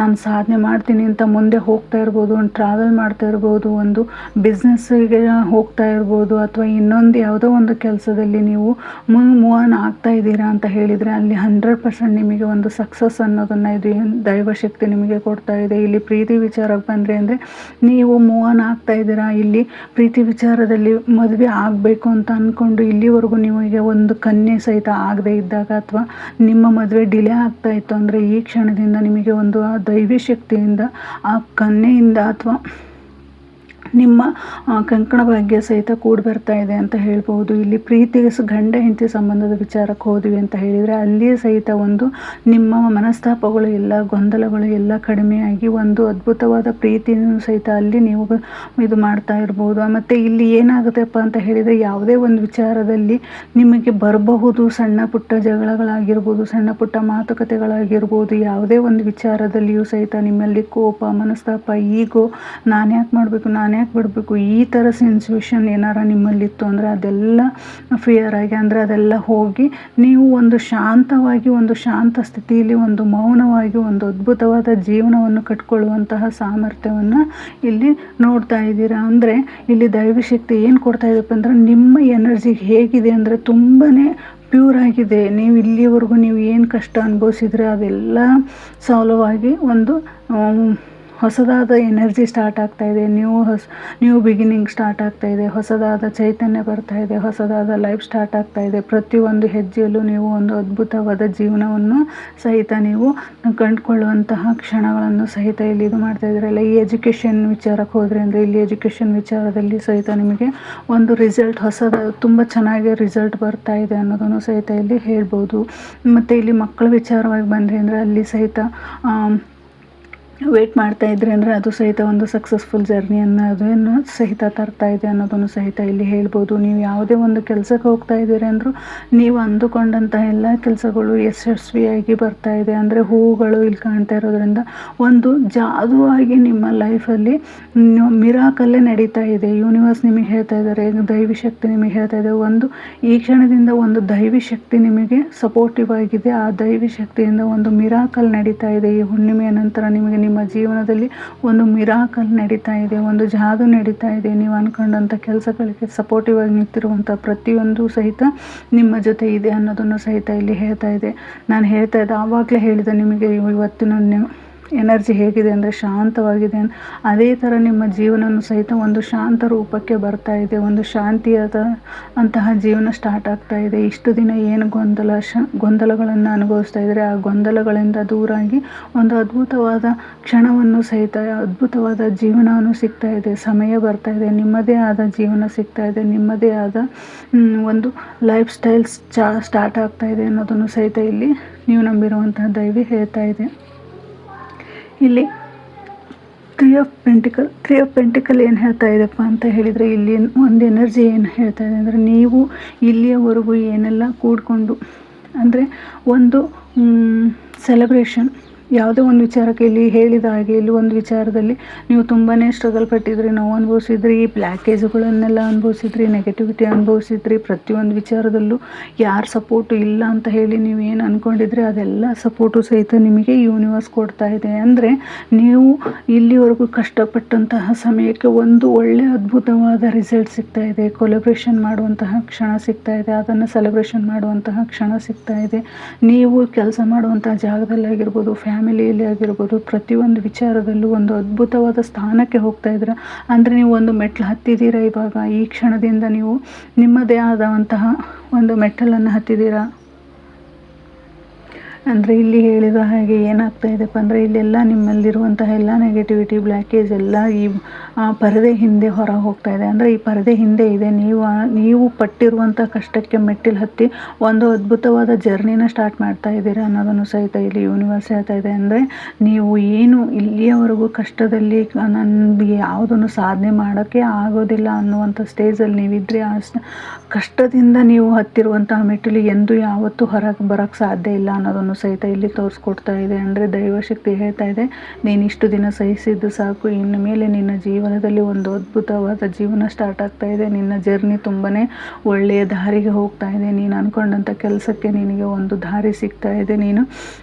ನಾನು ಸಾಧನೆ ಮಾಡ್ತೀನಿ ಅಂತ ಮುಂದೆ ಹೋಗ್ತಾ ಇರ್ಬೋದು, ಒಂದು ಟ್ರಾವೆಲ್ ಮಾಡ್ತಾ ಇರ್ಬೋದು, ಇರ್ಬೋದು, ಒಂದು ಬಿಸ್ನೆಸ್ಸಿಗೆ ಹೋಗ್ತಾ ಇರ್ಬೋದು, ಅಥವಾ ಇನ್ನೊಂದು ಯಾವುದೋ ಒಂದು ಕೆಲಸದಲ್ಲಿ ನೀವು ಮೂವ್ ಆನ್ ಆಗ್ತಾ ಇದ್ದೀರಾ ಅಂತ ಹೇಳಿದರೆ ಅಲ್ಲಿ 100% ನಿಮಗೆ ಒಂದು ಸಕ್ಸಸ್ ಅನ್ನೋದನ್ನು ಇದು ದೈವಶಕ್ತಿ ನಿಮಗೆ ಕೊಡ್ತಾ ಇದೆ. ಇಲ್ಲಿ ಪ್ರೀತಿ ವಿಚಾರಕ್ಕೆ ಬಂದರೆ ಅಂದರೆ ನೀವು ಮೂವ್ ಆನ್ ಆಗ್ತಾ ಇದ್ದೀರಾ. ಇಲ್ಲಿ ಪ್ರೀತಿ ವಿಚಾರದಲ್ಲಿ ಮದುವೆ ಆಗಬೇಕು ಅಂತ ಅಂದ್ಕೊಂಡು ಇಲ್ಲಿವರೆಗೂ ನಿಮಗೆ ಒಂದು ಕನ್ಯೆ ಸಹಿತ ಆಗದೆ ಇದ್ದಾಗ, ಅಥವಾ ನಿಮ್ಮ ಮದುವೆ ಡಿಲೇ ಆಗ್ತಾ ಇತ್ತು ಅಂದರೆ ಈ ಕ್ಷಣದಿಂದ ನಿಮಗೆ ಒಂದು ಆ ದೈವಿ ಶಕ್ತಿಯಿಂದ, ಆ ಕನ್ಯೆಯಿಂದ ಅಥವಾ ನಿಮ್ಮ ಕಂಕಣ ಭಾಗ್ಯ ಸಹಿತ ಕೂಡಿ ಬರ್ತಾ ಇದೆ ಅಂತ ಹೇಳ್ಬೋದು. ಇಲ್ಲಿ ಪ್ರೀತಿಗೆ ಗಂಡ ಹೆಂಡತಿ ಸಂಬಂಧದ ವಿಚಾರಕ್ಕೆ ಹೋದ್ವಿ ಅಂತ ಹೇಳಿದರೆ ಅಲ್ಲಿಯೇ ಸಹಿತ ಒಂದು ನಿಮ್ಮ ಮನಸ್ತಾಪಗಳು ಎಲ್ಲ, ಗೊಂದಲಗಳು ಎಲ್ಲ ಕಡಿಮೆಯಾಗಿ ಒಂದು ಅದ್ಭುತವಾದ ಪ್ರೀತಿನೂ ಸಹಿತ ಅಲ್ಲಿ ನೀವು ಇದು ಮಾಡ್ತಾ ಇರ್ಬೋದು. ಮತ್ತು ಇಲ್ಲಿ ಏನಾಗುತ್ತೆಪ್ಪ ಅಂತ ಹೇಳಿದರೆ ಯಾವುದೇ ಒಂದು ವಿಚಾರದಲ್ಲಿ ನಿಮಗೆ ಬರಬಹುದು ಸಣ್ಣ ಪುಟ್ಟ ಜಗಳಗಳಾಗಿರ್ಬೋದು, ಸಣ್ಣ ಪುಟ್ಟ ಮಾತುಕತೆಗಳಾಗಿರ್ಬೋದು, ಯಾವುದೇ ಒಂದು ವಿಚಾರದಲ್ಲಿಯೂ ಸಹಿತ ನಿಮ್ಮಲ್ಲಿ ಕೋಪ, ಮನಸ್ತಾಪ, ಈಗೋ, ನಾನು ಯಾಕೆ ಮಾಡಬೇಕು, ನಾನು ಯಾಕೆ ಬಿಡಬೇಕು, ಈ ಥರ ಸಿನ್ಸಿವೇಶನ್ ಏನಾರ ನಿಮ್ಮಲ್ಲಿತ್ತು ಅಂದರೆ ಅದೆಲ್ಲ ಫಿಯರ್ ಆಗಿ, ಅಂದರೆ ಅದೆಲ್ಲ ಹೋಗಿ ನೀವು ಒಂದು ಶಾಂತವಾಗಿ, ಒಂದು ಶಾಂತ ಸ್ಥಿತಿಯಲ್ಲಿ, ಒಂದು ಮೌನವಾಗಿ ಒಂದು ಅದ್ಭುತವಾದ ಜೀವನವನ್ನು ಕಟ್ಕೊಳ್ಳುವಂತಹ ಸಾಮರ್ಥ್ಯವನ್ನು ಇಲ್ಲಿ ನೋಡ್ತಾ ಇದ್ದೀರಾ. ಅಂದರೆ ಇಲ್ಲಿ ದೈವಶಕ್ತಿ ಏನು ಕೊಡ್ತಾ ಇದೆಯಪ್ಪ ಅಂದರೆ ನಿಮ್ಮ ಎನರ್ಜಿ ಹೇಗಿದೆ ಅಂದರೆ ತುಂಬಾ ಪ್ಯೂರ್ ಆಗಿದೆ. ನೀವು ಇಲ್ಲಿವರೆಗೂ ನೀವು ಏನು ಕಷ್ಟ ಅನುಭವಿಸಿದ್ರೆ ಅದೆಲ್ಲ ಸಾಲ್ವಾಗಿ ಒಂದು ಹೊಸದಾದ ಎನರ್ಜಿ ಸ್ಟಾರ್ಟ್ ಆಗ್ತಾ ಇದೆ, ನ್ಯೂ ಬಿಗಿನಿಂಗ್ ಸ್ಟಾರ್ಟ್ ಆಗ್ತಾ ಇದೆ, ಹೊಸದಾದ ಚೈತನ್ಯ ಬರ್ತಾ ಇದೆ, ಹೊಸದಾದ ಲೈಫ್ ಸ್ಟಾರ್ಟ್ ಆಗ್ತಾ ಇದೆ. ಪ್ರತಿಯೊಂದು ಹೆಜ್ಜೆಯಲ್ಲೂ ನೀವು ಒಂದು ಅದ್ಭುತವಾದ ಜೀವನವನ್ನು ಸಹಿತ ನೀವು ಕಂಡುಕೊಳ್ಳುವಂತಹ ಕ್ಷಣಗಳನ್ನು ಸಹಿತ ಇಲ್ಲಿ ಇದು ಮಾಡ್ತಾ ಇದ್ದೀರಲ್ಲ. ಈ ಎಜುಕೇಷನ್ ವಿಚಾರಕ್ಕೆ ಹೋದರೆ ಅಂದರೆ ಇಲ್ಲಿ ಎಜುಕೇಷನ್ ವಿಚಾರದಲ್ಲಿ ಸಹಿತ ನಿಮಗೆ ಒಂದು ರಿಸಲ್ಟ್ ತುಂಬ ಚೆನ್ನಾಗಿ ರಿಸಲ್ಟ್ ಬರ್ತಾ ಇದೆ ಅನ್ನೋದನ್ನು ಸಹಿತ ಇಲ್ಲಿ ಹೇಳ್ಬೋದು. ಮತ್ತು ಇಲ್ಲಿ ಮಕ್ಕಳ ವಿಚಾರವಾಗಿ ಬಂದರೆ ಅಂದರೆ ಅಲ್ಲಿ ಸಹಿತ ವೇಟ್ ಮಾಡ್ತಾ ಇದ್ರಿ ಅಂದರೆ ಅದು ಸಹಿತ ಒಂದು ಸಕ್ಸಸ್ಫುಲ್ ಜರ್ನಿ ಅನ್ನೋದನ್ನು ಸಹಿತ ತರ್ತಾ ಇದೆ ಅನ್ನೋದನ್ನು ಸಹಿತ ಇಲ್ಲಿ ಹೇಳ್ಬೋದು. ನೀವು ಯಾವುದೇ ಒಂದು ಕೆಲಸಕ್ಕೆ ಹೋಗ್ತಾ ಇದ್ದೀರಿ ಅಂದರೂ ನೀವು ಅಂದುಕೊಂಡಂತಹ ಎಲ್ಲ ಕೆಲಸಗಳು ಯಶಸ್ವಿಯಾಗಿ ಬರ್ತಾ ಇದೆ. ಅಂದರೆ ಹೂವುಗಳು ಇಲ್ಲಿ ಕಾಣ್ತಾ ಇರೋದ್ರಿಂದ ಒಂದು ಜಾದುವಾಗಿ ನಿಮ್ಮ ಲೈಫಲ್ಲಿ ಮಿರಾಕಲ್ಲೇ ನಡೀತಾ ಇದೆ. ಯೂನಿವರ್ಸ್ ನಿಮಗೆ ಹೇಳ್ತಾ ಇದ್ದಾರೆ, ದೈವಿ ಶಕ್ತಿ ನಿಮಗೆ ಹೇಳ್ತಾ ಇದೆ, ಒಂದು ಈ ಕ್ಷಣದಿಂದ ಒಂದು ದೈವಿ ಶಕ್ತಿ ನಿಮಗೆ ಸಪೋರ್ಟಿವ್ ಆಗಿದೆ. ಆ ದೈವಿ ಶಕ್ತಿಯಿಂದ ಒಂದು ಮಿರಾಕಲ್ ನಡೀತಾ ಇದೆ. ಈ ಹುಣ್ಣಿಮೆಯ ನಂತರ ನಿಮಗೆ ನಿಮ್ಮ ಜೀವನದಲ್ಲಿ ಒಂದು ಮಿರಾಕಲ್ ನಡೀತಾ ಇದೆ, ಒಂದು ಜಾದು ನಡೀತಾ ಇದೆ. ನೀವು ಅಂದ್ಕೊಂಡಂಥ ಕೆಲಸಗಳಿಗೆ ಸಪೋರ್ಟಿವ್ ಆಗಿ ನಿಂತಿರುವಂಥ ಪ್ರತಿಯೊಂದು ಸಹಿತ ನಿಮ್ಮ ಜೊತೆ ಇದೆ ಅನ್ನೋದನ್ನು ಸಹಿತ ಇಲ್ಲಿ ಹೇಳ್ತಾ ಇದೆ. ನಾನು ಹೇಳ್ತಾ ಇದ್ದೆ ಆವಾಗಲೇ ಹೇಳಿದೆ ನಿಮಗೆ ಇವತ್ತಿನ ಎನರ್ಜಿ ಹೇಗಿದೆ ಅಂದರೆ ಶಾಂತವಾಗಿದೆ. ಅದೇ ಥರ ನಿಮ್ಮ ಜೀವನವೂ ಸಹಿತ ಒಂದು ಶಾಂತ ರೂಪಕ್ಕೆ ಬರ್ತಾ ಇದೆ, ಒಂದು ಶಾಂತಿಯಾದ ಅಂತಹ ಜೀವನ ಸ್ಟಾರ್ಟ್ ಆಗ್ತಾ ಇದೆ. ಇಷ್ಟು ದಿನ ಏನು ಗೊಂದಲಗಳನ್ನು ಅನುಭವಿಸ್ತಾ ಇದ್ದರೆ ಆ ಗೊಂದಲಗಳಿಂದ ದೂರಾಗಿ ಒಂದು ಅದ್ಭುತವಾದ ಕ್ಷಣವನ್ನು ಸಹಿತ, ಅದ್ಭುತವಾದ ಜೀವನವನ್ನು ಸಿಗ್ತಾ ಇದೆ, ಸಮಯ ಬರ್ತಾ ಇದೆ, ನಿಮ್ಮದೇ ಆದ ಜೀವನ ಸಿಗ್ತಾ ಇದೆ, ನಿಮ್ಮದೇ ಆದ ಒಂದು ಲೈಫ್ ಸ್ಟೈಲ್ಸ್ ಸ್ಟಾರ್ಟ್ ಆಗ್ತಾ ಇದೆ ಅನ್ನೋದನ್ನು ಸಹಿತ ಇಲ್ಲಿ ನೀವು ನಂಬಿರುವಂತಹ ದೈವಿ ಹೇಳ್ತಾ ಇದೆ. ಇಲ್ಲಿ ತ್ರೀ ಆಫ್ ಪೆಂಟಿಕಲ್ ಏನು ಹೇಳ್ತಾ ಇದೆಪ್ಪ ಅಂತ ಹೇಳಿದರೆ ಇಲ್ಲಿ ಒಂದು ಎನರ್ಜಿ ಏನು ಹೇಳ್ತಾ ಇದೆ ಅಂದರೆ ನೀವು ಇಲ್ಲಿಯವರೆಗೂ ಏನೆಲ್ಲ ಕೂಡಿಕೊಂಡು ಅಂದರೆ ಒಂದು ಸೆಲೆಬ್ರೇಷನ್ ಯಾವುದೋ ಒಂದು ವಿಚಾರಕ್ಕೆ ಇಲ್ಲಿ ಹೇಳಿದ ಹಾಗೆ ಇಲ್ಲಿ ಒಂದು ವಿಚಾರದಲ್ಲಿ ನೀವು ತುಂಬಾ ಸ್ಟ್ರಗಲ್ ಪಟ್ಟಿದ್ರಿ, ನೋವು ಅನುಭವಿಸಿದ್ರಿ, ಬ್ಲ್ಯಾಕೇಜುಗಳನ್ನೆಲ್ಲ ಅನುಭವಿಸಿದ್ರಿ, ನೆಗೆಟಿವಿಟಿ ಅನುಭವಿಸಿದ್ರಿ. ಪ್ರತಿಯೊಂದು ವಿಚಾರದಲ್ಲೂ ಯಾರ ಸಪೋರ್ಟು ಇಲ್ಲ ಅಂತ ಹೇಳಿ ನೀವು ಏನು ಅಂದ್ಕೊಂಡಿದ್ರಿ ಅದೆಲ್ಲ ಸಪೋರ್ಟು ಸಹಿತ ನಿಮಗೆ ಯೂನಿವರ್ಸ್ ಕೊಡ್ತಾ ಇದೆ. ಅಂದರೆ ನೀವು ಇಲ್ಲಿವರೆಗೂ ಕಷ್ಟಪಟ್ಟಂತಹ ಸಮಯಕ್ಕೆ ಒಂದು ಒಳ್ಳೆಯ ಅದ್ಭುತವಾದ ರಿಸಲ್ಟ್ ಸಿಗ್ತಾ ಇದೆ. ಕೊಲೆಬ್ರೇಷನ್ ಮಾಡುವಂತಹ ಕ್ಷಣ ಸಿಗ್ತಾ ಇದೆ, ಅದನ್ನು ಸೆಲೆಬ್ರೇಷನ್ ಮಾಡುವಂತಹ ಕ್ಷಣ ಸಿಗ್ತಾ ಇದೆ. ನೀವು ಕೆಲಸ ಮಾಡುವಂತಹ ಜಾಗದಲ್ಲಾಗಿರ್ಬೋದು, ಫ್ಯಾಮಿಲಿಯಲ್ಲಿ ಆಗಿರ್ಬೋದು, ಪ್ರತಿಯೊಂದು ವಿಚಾರದಲ್ಲೂ ಒಂದು ಅದ್ಭುತವಾದ ಸ್ಥಾನಕ್ಕೆ ಹೋಗ್ತಾ ಇದ್ದೀರಾ. ಅಂದರೆ ನೀವು ಒಂದು ಮೆಟ್ಲು ಹತ್ತಿದ್ದೀರಾ. ಇವಾಗ ಈ ಕ್ಷಣದಿಂದ ನೀವು ನಿಮ್ಮದೇ ಆದಂತಹ ಒಂದು ಮೆಟ್ಟಲನ್ನು ಹತ್ತಿದ್ದೀರಾ. ಅಂದರೆ ಇಲ್ಲಿ ಹೇಳಿದ ಹಾಗೆ ಏನಾಗ್ತಾ ಇದೆಪ್ಪ ಅಂದರೆ ಇಲ್ಲೆಲ್ಲ ನಿಮ್ಮಲ್ಲಿರುವಂತಹ ಎಲ್ಲ ನೆಗೆಟಿವಿಟಿ, ಬ್ಲ್ಯಾಕೇಜ್ ಎಲ್ಲ ಈ ಪರದೆ ಹಿಂದೆ ಹೊರ ಹೋಗ್ತಾ ಇದೆ. ಅಂದರೆ ಈ ಪರದೆ ಹಿಂದೆ ಇದೆ, ನೀವು ಪಟ್ಟಿರುವಂಥ ಕಷ್ಟಕ್ಕೆ ಮೆಟ್ಟಿಲು ಹತ್ತಿ ಒಂದು ಅದ್ಭುತವಾದ ಜರ್ನಿನ ಸ್ಟಾರ್ಟ್ ಮಾಡ್ತಾ ಇದ್ದೀರಾ ಅನ್ನೋದನ್ನು ಸಹಿತ ಇಲ್ಲಿ ಯೂನಿವರ್ಸ್ ಹೇಳ್ತಾ ಇದೆ. ಅಂದರೆ ನೀವು ಏನು ಇಲ್ಲಿಯವರೆಗೂ ಕಷ್ಟದಲ್ಲಿ ನನಗೆ ಯಾವುದನ್ನು ಸಾಧನೆ ಮಾಡೋಕ್ಕೆ ಆಗೋದಿಲ್ಲ ಅನ್ನುವಂಥ ಸ್ಟೇಜಲ್ಲಿ ನೀವಿದ್ದರೆ ಆ ಕಷ್ಟದಿಂದ ನೀವು ಹತ್ತಿರುವಂತಹ ಮೆಟ್ಟಿಲು ಎಂದು ಯಾವತ್ತೂ ಹೊರಗೆ ಬರೋಕ್ಕೆ ಸಾಧ್ಯ ಇಲ್ಲ ಅನ್ನೋದನ್ನು ಸಹಿತ ಇಲ್ಲಿ ತೋರಿಸ್ಕೊಡ್ತಾ ಇದೆ. ಅಂದರೆ ದೈವಶಕ್ತಿ ಹೇಳ್ತಾ ಇದೆ, ನೀನು ಇಷ್ಟು ದಿನ ಸಹಿಸಿದ್ದು ಸಾಕು, ಇನ್ನು ಮೇಲೆ ನಿನ್ನ ಜೀವನದಲ್ಲಿ ಒಂದು ಅದ್ಭುತವಾದ ಜೀವನ ಸ್ಟಾರ್ಟ್ ಆಗ್ತಾ ಇದೆ. ನಿನ್ನ ಜರ್ನಿ ತುಂಬಾ ಒಳ್ಳೆಯ ದಾರಿಗೆ ಹೋಗ್ತಾ ಇದೆ. ನೀನು ಅಂದ್ಕೊಂಡಂಥ ಕೆಲಸಕ್ಕೆ ನಿನಗೆ ಒಂದು ದಾರಿ ಸಿಗ್ತಾ ಇದೆ. ನೀನು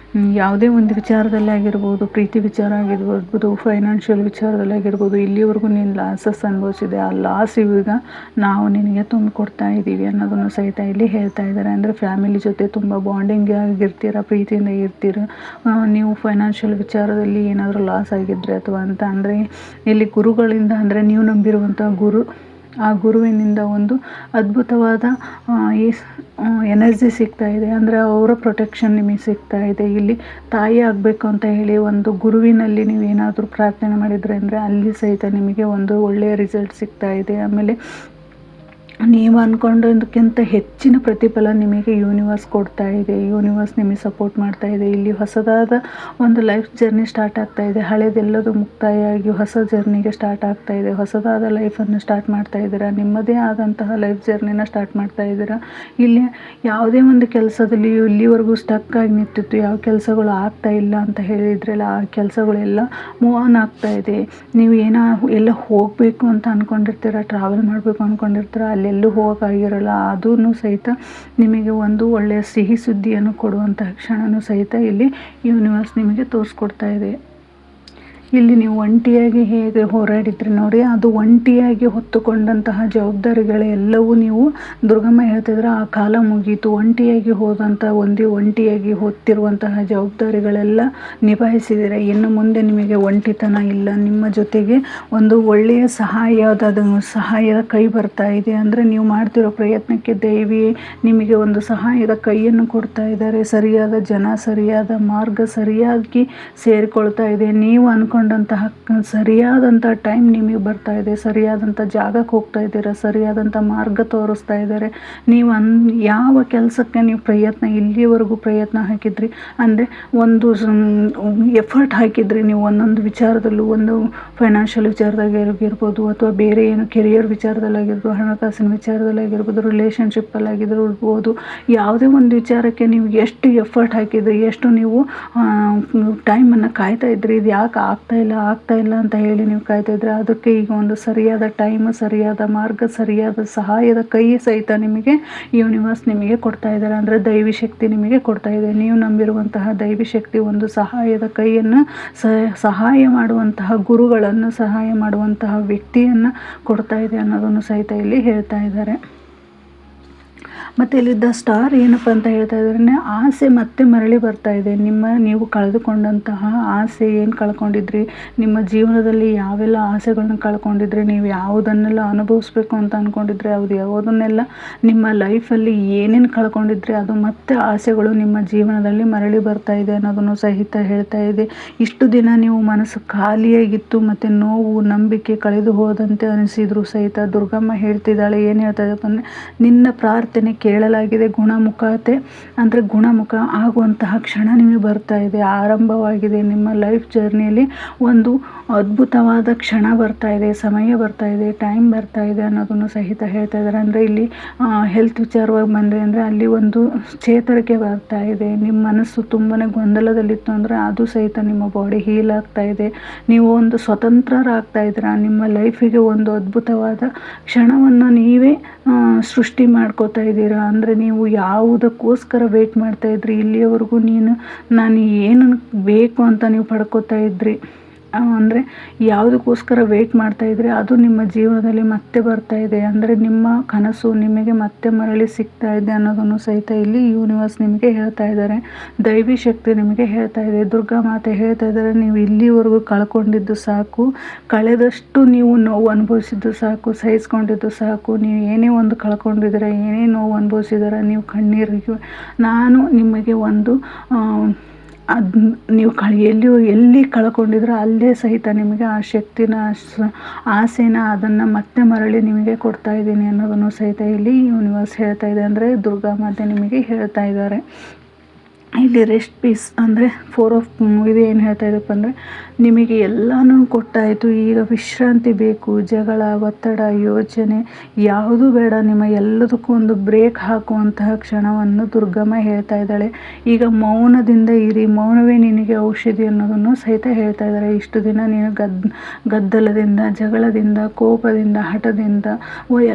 ಯಾವುದೇ ಒಂದು ವಿಚಾರದಲ್ಲಿ ಆಗಿರ್ಬೋದು, ಪ್ರೀತಿ ವಿಚಾರ ಆಗಿರ್ಬೋದು, ಫೈನಾನ್ಷಿಯಲ್ ವಿಚಾರದಲ್ಲಿ ಆಗಿರ್ಬೋದು, ಇಲ್ಲಿವರೆಗೂ ನೀನು ಲಾಸಸ್ ಅನುಭವಿಸಿದೆ. ಆ ಲಾಸ್ ಈಗ ನಾವು ನಿನಗೆ ತುಂಬಿಕೊಡ್ತಾ ಇದ್ದೀವಿ ಅನ್ನೋದನ್ನು ಸಹಿತ ಇಲ್ಲಿ ಹೇಳ್ತಾ ಇದ್ದಾರೆ. ಅಂದರೆ ಫ್ಯಾಮಿಲಿ ಜೊತೆ ತುಂಬ ಬಾಂಡಿಂಗ್ ಆಗಿರ್ತೀರ, ಪ್ರೀತಿಯಿಂದ ಇರ್ತೀರ. ನೀವು ಫೈನಾನ್ಷಿಯಲ್ ವಿಚಾರದಲ್ಲಿ ಏನಾದರೂ ಲಾಸ್ ಆಗಿದ್ರೆ ಅಥವಾ ಅಂತ ಅಂದರೆ ಇಲ್ಲಿ ಗುರುಗಳಿಂದ, ಅಂದರೆ ನೀವು ನಂಬಿರುವಂಥ ಗುರು, ಆ ಗುರುವಿನಿಂದ ಒಂದು ಅದ್ಭುತವಾದ ಎನರ್ಜಿ ಸಿಗ್ತಾ ಇದೆ. ಅಂದರೆ ಅವರ ಪ್ರೊಟೆಕ್ಷನ್ ನಿಮಗೆ ಸಿಗ್ತಾ ಇದೆ. ಇಲ್ಲಿ ತಾಯಿ ಆಗಬೇಕು ಅಂತ ಹೇಳಿ ಒಂದು ಗುರುವಿನಲ್ಲಿ ನೀವು ಏನಾದರೂ ಪ್ರಾರ್ಥನೆ ಮಾಡಿದರೆ ಅಂದರೆ ಅಲ್ಲಿ ಸಹಿತ ನಿಮಗೆ ಒಂದು ಒಳ್ಳೆಯ ರಿಸಲ್ಟ್ ಸಿಗ್ತಾ ಇದೆ. ಆಮೇಲೆ ನೀವು ಅಂದ್ಕೊಂಡೋದಕ್ಕಿಂತ ಹೆಚ್ಚಿನ ಪ್ರತಿಫಲ ನಿಮಗೆ ಯೂನಿವರ್ಸ್ ಕೊಡ್ತಾ ಇದೆ. ಯೂನಿವರ್ಸ್ ನಿಮಗೆ ಸಪೋರ್ಟ್ ಮಾಡ್ತಾ ಇದೆ. ಇಲ್ಲಿ ಹೊಸದಾದ ಒಂದು ಲೈಫ್ ಜರ್ನಿ ಸ್ಟಾರ್ಟ್ ಆಗ್ತಾ ಇದೆ. ಹಳೆದೆಲ್ಲದು ಮುಕ್ತಾಯ ಆಗಿ ಹೊಸ ಜರ್ನಿಗೆ ಸ್ಟಾರ್ಟ್ ಆಗ್ತಾ ಇದೆ. ಹೊಸದಾದ ಲೈಫನ್ನು ಸ್ಟಾರ್ಟ್ ಮಾಡ್ತಾ ಇದ್ದೀರಾ. ನಿಮ್ಮದೇ ಆದಂತಹ ಲೈಫ್ ಜರ್ನಿನ ಸ್ಟಾರ್ಟ್ ಮಾಡ್ತಾ ಇದ್ದೀರಾ. ಇಲ್ಲಿ ಯಾವುದೇ ಒಂದು ಕೆಲಸದಲ್ಲಿ ಇಲ್ಲಿವರೆಗೂ ಸ್ಟಕ್ ಆಗಿ ನಿಂತಿತ್ತು, ಯಾವ ಕೆಲಸಗಳು ಆಗ್ತಾ ಇಲ್ಲ ಅಂತ ಹೇಳಿದ್ರಲ್ಲ, ಆ ಕೆಲಸಗಳೆಲ್ಲ ಮೂವ್ ಆನ್ ಆಗ್ತಾ ಇದೆ. ನೀವು ಎಲ್ಲ ಹೋಗಬೇಕು ಅಂತ ಅಂದ್ಕೊಂಡಿರ್ತೀರ, ಟ್ರಾವೆಲ್ ಮಾಡಬೇಕು ಅಂದ್ಕೊಂಡಿರ್ತೀರ, ಅಲ್ಲೆಲ್ಲೂ ಹೋಗೋಕ್ಕಾಗಿರಲ್ಲ. ಅದೂ ಸಹಿತ ನಿಮಗೆ ಒಂದು ಒಳ್ಳೆಯ ಸಿಹಿ ಸುದ್ದಿಯನ್ನು ಕೊಡುವಂತಹ ಕ್ಷಣನೂ ಸಹಿತ ಇಲ್ಲಿ ಯೂನಿವರ್ಸ್ ನಿಮಗೆ ತೋರಿಸ್ಕೊಡ್ತಾ ಇದೆ. ಇಲ್ಲಿ ನೀವು ಒಂಟಿಯಾಗಿ ಹೇಗೆ ಹೋರಾಡಿದ್ರಿ ನೋಡಿ, ಅದು ಒಂಟಿಯಾಗಿ ಹೊತ್ತುಕೊಂಡಂತಹ ಜವಾಬ್ದಾರಿಗಳೆಲ್ಲವೂ ನೀವು ದುರ್ಗಮ್ಮ ಹೇಳ್ತಿದ್ರೆ ಆ ಕಾಲ ಮುಗೀತು. ಒಂಟಿಯಾಗಿ ಹೋದಂಥ ಒಂಟಿಯಾಗಿ ಹೊತ್ತಿರುವಂತಹ ಜವಾಬ್ದಾರಿಗಳೆಲ್ಲ ನಿಭಾಯಿಸಿದ್ದೀರ. ಇನ್ನು ಮುಂದೆ ನಿಮಗೆ ಒಂಟಿತನ ಇಲ್ಲ. ನಿಮ್ಮ ಜೊತೆಗೆ ಒಂದು ಒಳ್ಳೆಯ ಸಹಾಯದ ಕೈ ಬರ್ತಾ ಇದೆ. ಅಂದರೆ ನೀವು ಮಾಡ್ತಿರೋ ಪ್ರಯತ್ನಕ್ಕೆ ದೇವಿ ನಿಮಗೆ ಒಂದು ಸಹಾಯದ ಕೈಯನ್ನು ಕೊಡ್ತಾ ಇದ್ದಾರೆ. ಸರಿಯಾದ ಜನ, ಸರಿಯಾದ ಮಾರ್ಗ ಸರಿಯಾಗಿ ಸೇರಿಕೊಳ್ತಾ ಇದೆ. ನೀವು ಸರಿಯಾದಂಥ ಟೈಮ್ ನಿಮಗೆ ಬರ್ತಾ ಇದೆ. ಸರಿಯಾದಂಥ ಜಾಗಕ್ಕೆ ಹೋಗ್ತಾ ಇದ್ದೀರಾ. ಸರಿಯಾದಂಥ ಮಾರ್ಗ ತೋರಿಸ್ತಾ ಇದ್ದಾರೆ. ನೀವು ಯಾವ ಕೆಲಸಕ್ಕೆ ನೀವು ಇಲ್ಲಿವರೆಗೂ ಪ್ರಯತ್ನ ಹಾಕಿದ್ರಿ, ಅಂದರೆ ಒಂದು ಎಫರ್ಟ್ ಹಾಕಿದ್ರಿ ನೀವು ಒಂದೊಂದು ವಿಚಾರದಲ್ಲೂ, ಒಂದು ಫೈನಾನ್ಷಿಯಲ್ ವಿಚಾರದಾಗಿರ್ಬೋದು ಅಥವಾ ಬೇರೆ ಏನು ಕೆರಿಯರ್ ವಿಚಾರದಲ್ಲಾಗಿರ್ಬೋದು, ಹಣಕಾಸಿನ ವಿಚಾರದಲ್ಲಾಗಿರ್ಬೋದು, ರಿಲೇಷನ್ಶಿಪ್ಪಲ್ಲಾಗಿರ್ಬೋದು, ಯಾವುದೇ ಒಂದು ವಿಚಾರಕ್ಕೆ ನೀವು ಎಷ್ಟು ಎಫರ್ಟ್ ಹಾಕಿದ್ರಿ, ಎಷ್ಟು ನೀವು ಟೈಮನ್ನು ಕಾಯ್ತಾ ಇದ್ರಿ, ಇದು ಯಾಕೆ ಆಗ್ತಾ ಇಲ್ಲ ಅಂತ ಹೇಳಿ ನೀವು ಕಾಯ್ತಾ ಇದ್ರೆ, ಅದಕ್ಕೆ ಈಗ ಒಂದು ಸರಿಯಾದ ಟೈಮ್, ಸರಿಯಾದ ಮಾರ್ಗ, ಸರಿಯಾದ ಸಹಾಯದ ಕೈ ಸಹಿತ ನಿಮಗೆ ಯೂನಿವರ್ಸ್ ನಿಮಗೆ ಕೊಡ್ತಾ ಇದ್ದಾರೆ. ಅಂದರೆ ದೈವಿ ಶಕ್ತಿ ನಿಮಗೆ ಕೊಡ್ತಾ ಇದೆ. ನೀವು ನಂಬಿರುವಂತಹ ದೈವಿ ಶಕ್ತಿ ಒಂದು ಸಹಾಯದ ಕೈಯನ್ನು, ಸಹಾಯ ಮಾಡುವಂತಹ ಗುರುಗಳನ್ನು, ಸಹಾಯ ಮಾಡುವಂತಹ ವ್ಯಕ್ತಿಯನ್ನು ಕೊಡ್ತಾ ಇದೆ ಅನ್ನೋದನ್ನು ಸಹಿತ ಇಲ್ಲಿ ಹೇಳ್ತಾ ಇದ್ದಾರೆ. ಮತ್ತು ಇಲ್ಲಿದ್ದ ಸ್ಟಾರ್ ಏನಪ್ಪ ಅಂತ ಹೇಳ್ತಾ ಇದ್ದಾರೆ, ಆಸೆ ಮತ್ತೆ ಮರಳಿ ಬರ್ತಾ ಇದೆ. ನೀವು ಕಳೆದುಕೊಂಡಂತಹ ಆಸೆ ಏನು ಕಳ್ಕೊಂಡಿದ್ರಿ, ನಿಮ್ಮ ಜೀವನದಲ್ಲಿ ಯಾವೆಲ್ಲ ಆಸೆಗಳನ್ನ ಕಳ್ಕೊಂಡಿದ್ರಿ, ನೀವು ಯಾವುದನ್ನೆಲ್ಲ ಅನುಭವಿಸ್ಬೇಕು ಅಂತ ಅಂದ್ಕೊಂಡಿದ್ರೆ, ಯಾವುದನ್ನೆಲ್ಲ ನಿಮ್ಮ ಲೈಫಲ್ಲಿ ಏನೇನು ಕಳ್ಕೊಂಡಿದ್ರಿ, ಅದು ಮತ್ತೆ ಆಸೆಗಳು ನಿಮ್ಮ ಜೀವನದಲ್ಲಿ ಮರಳಿ ಬರ್ತಾ ಇದೆ ಅನ್ನೋದನ್ನು ಸಹಿತ ಹೇಳ್ತಾ ಇದೆ. ಇಷ್ಟು ದಿನ ನೀವು ಮನಸ್ಸು ಖಾಲಿಯಾಗಿತ್ತು ಮತ್ತು ನೋವು, ನಂಬಿಕೆ ಕಳೆದು ಹೋದಂತೆ ಅನಿಸಿದ್ರು ಸಹಿತ ದುರ್ಗಮ್ಮ ಹೇಳ್ತಿದ್ದಾಳೆ. ಏನು ಹೇಳ್ತಾ ಇದ್ದಪ್ಪ ಅಂದರೆ, ನಿನ್ನ ಪ್ರಾರ್ಥನೆ ಕೇಳಲಾಗಿದೆ. ಗುಣಮುಖ ಆಗುವಂತಹ ಕ್ಷಣ ನಿಮಗೆ ಬರ್ತಾ ಇದೆ, ಆರಂಭವಾಗಿದೆ. ನಿಮ್ಮ ಲೈಫ್ ಜರ್ನಿಯಲ್ಲಿ ಒಂದು ಅದ್ಭುತವಾದ ಕ್ಷಣ ಬರ್ತಾ ಇದೆ, ಸಮಯ ಬರ್ತಾ ಇದೆ, ಟೈಮ್ ಬರ್ತಾ ಇದೆ ಅನ್ನೋದನ್ನು ಸಹಿತ ಹೇಳ್ತಾ ಇದ್ದಾರೆ. ಅಂದರೆ ಇಲ್ಲಿ ಹೆಲ್ತ್ ವಿಚಾರವಾಗಿ ಬಂದರೆ ಅಂದರೆ ಅಲ್ಲಿ ಒಂದು ಚೇತರಿಕೆ ಬರ್ತಾ ಇದೆ. ನಿಮ್ಮ ಮನಸ್ಸು ತುಂಬಾ ಗೊಂದಲದಲ್ಲಿತ್ತು ಅಂದರೆ ಅದು ಸಹಿತ ನಿಮ್ಮ ಬಾಡಿ ಹೀಲ್ ಆಗ್ತಾ ಇದೆ. ನೀವು ಒಂದು ಸ್ವತಂತ್ರರಾಗ್ತಾ ಇದ್ದೀರಾ. ನಿಮ್ಮ ಲೈಫಿಗೆ ಒಂದು ಅದ್ಭುತವಾದ ಕ್ಷಣವನ್ನು ನೀವೇ ಸೃಷ್ಟಿ ಮಾಡ್ಕೋತಾ ಇದ್ದೀರಾ. ಅಂದರೆ ನೀವು ಯಾವುದಕ್ಕೋಸ್ಕರ ವೇಟ್ ಮಾಡ್ತಾ ಇದ್ರಿ, ಇಲ್ಲಿಯವರೆಗೂ ನಾನು ಏನು ಬೇಕು ಅಂತ ನೀವು ಪಡ್ಕೋತಾ ಇದ್ರಿ, ಅಂದರೆ ಯಾವುದಕ್ಕೋಸ್ಕರ ವೇಟ್ ಮಾಡ್ತಾ ಇದ್ರೆ ಅದು ನಿಮ್ಮ ಜೀವನದಲ್ಲಿ ಮತ್ತೆ ಬರ್ತಾ ಇದೆ. ಅಂದರೆ ನಿಮ್ಮ ಕನಸು ನಿಮಗೆ ಮತ್ತೆ ಮರಳಿ ಸಿಗ್ತಾ ಇದೆ ಅನ್ನೋದನ್ನು ಸಹಿತ ಇಲ್ಲಿ ಯೂನಿವರ್ಸ್ ನಿಮಗೆ ಹೇಳ್ತಾ ಇದ್ದಾರೆ. ದೈವಿ ಶಕ್ತಿ ನಿಮಗೆ ಹೇಳ್ತಾ ಇದೆ. ದುರ್ಗಾ ಮಾತೆ ಹೇಳ್ತಾ ಇದ್ದಾರೆ, ನೀವು ಇಲ್ಲಿವರೆಗೂ ಕಳ್ಕೊಂಡಿದ್ದು ಸಾಕು, ಕಳೆದಷ್ಟು ನೀವು ನೋವು ಅನುಭವಿಸಿದ್ದು ಸಾಕು, ಸಹಿಸ್ಕೊಂಡಿದ್ದು ಸಾಕು. ನೀವು ಏನೇ ಒಂದು ಕಳ್ಕೊಂಡಿದ್ದೀರ, ಏನೇ ನೋವು ಅನುಭವಿಸಿದಾರ, ನೀವು ಕಣ್ಣೀರಿಗೆ ನಾನು ನಿಮಗೆ ಒಂದು ಅದು ನೀವು ಎಲ್ಲಿ ಕಳ್ಕೊಂಡಿದ್ರೋ ಅಲ್ಲೇ ಸಹಿತ ನಿಮಗೆ ಆ ಶಕ್ತಿನ, ಆಸೆನ, ಅದನ್ನು ಮತ್ತೆ ಮರಳಿ ನಿಮಗೆ ಕೊಡ್ತಾ ಇದ್ದೀನಿ ಅನ್ನೋದನ್ನು ಸಹಿತ ಇಲ್ಲಿ ಯೂನಿವರ್ಸ್ ಹೇಳ್ತಾ ಇದೆ. ಅಂದರೆ ದುರ್ಗಾ ಮಾತೆ ನಿಮಗೆ ಹೇಳ್ತಾ ಇದ್ದಾರೆ. ಇಲ್ಲಿ ರೆಸ್ಟ್ ಪೀಸ್ ಅಂದರೆ 4 ಆಫ್ ಇದು ಏನು ಹೇಳ್ತಾ ಇದಪ್ಪ ಅಂದರೆ, ನಿಮಗೆ ಎಲ್ಲನೂ ಕೊಟ್ಟಾಯಿತು, ಈಗ ವಿಶ್ರಾಂತಿ ಬೇಕು. ಜಗಳ, ಒತ್ತಡ, ಯೋಚನೆ ಯಾವುದೂ ಬೇಡ. ನಿಮ್ಮ ಎಲ್ಲದಕ್ಕೂ ಒಂದು ಬ್ರೇಕ್ ಹಾಕುವಂತಹ ಕ್ಷಣವನ್ನು ದುರ್ಗಮ್ಮ ಹೇಳ್ತಾ ಇದ್ದಾಳೆ. ಈಗ ಮೌನದಿಂದ ಇರಿ, ಮೌನವೇ ನಿನಗೆ ಔಷಧಿ ಅನ್ನೋದನ್ನು ಸಹಿತ ಹೇಳ್ತಾ ಇದ್ದಾರೆ. ಇಷ್ಟು ದಿನ ನೀನು ಗದ್ದಲದಿಂದ, ಜಗಳದಿಂದ, ಕೋಪದಿಂದ, ಹಠದಿಂದ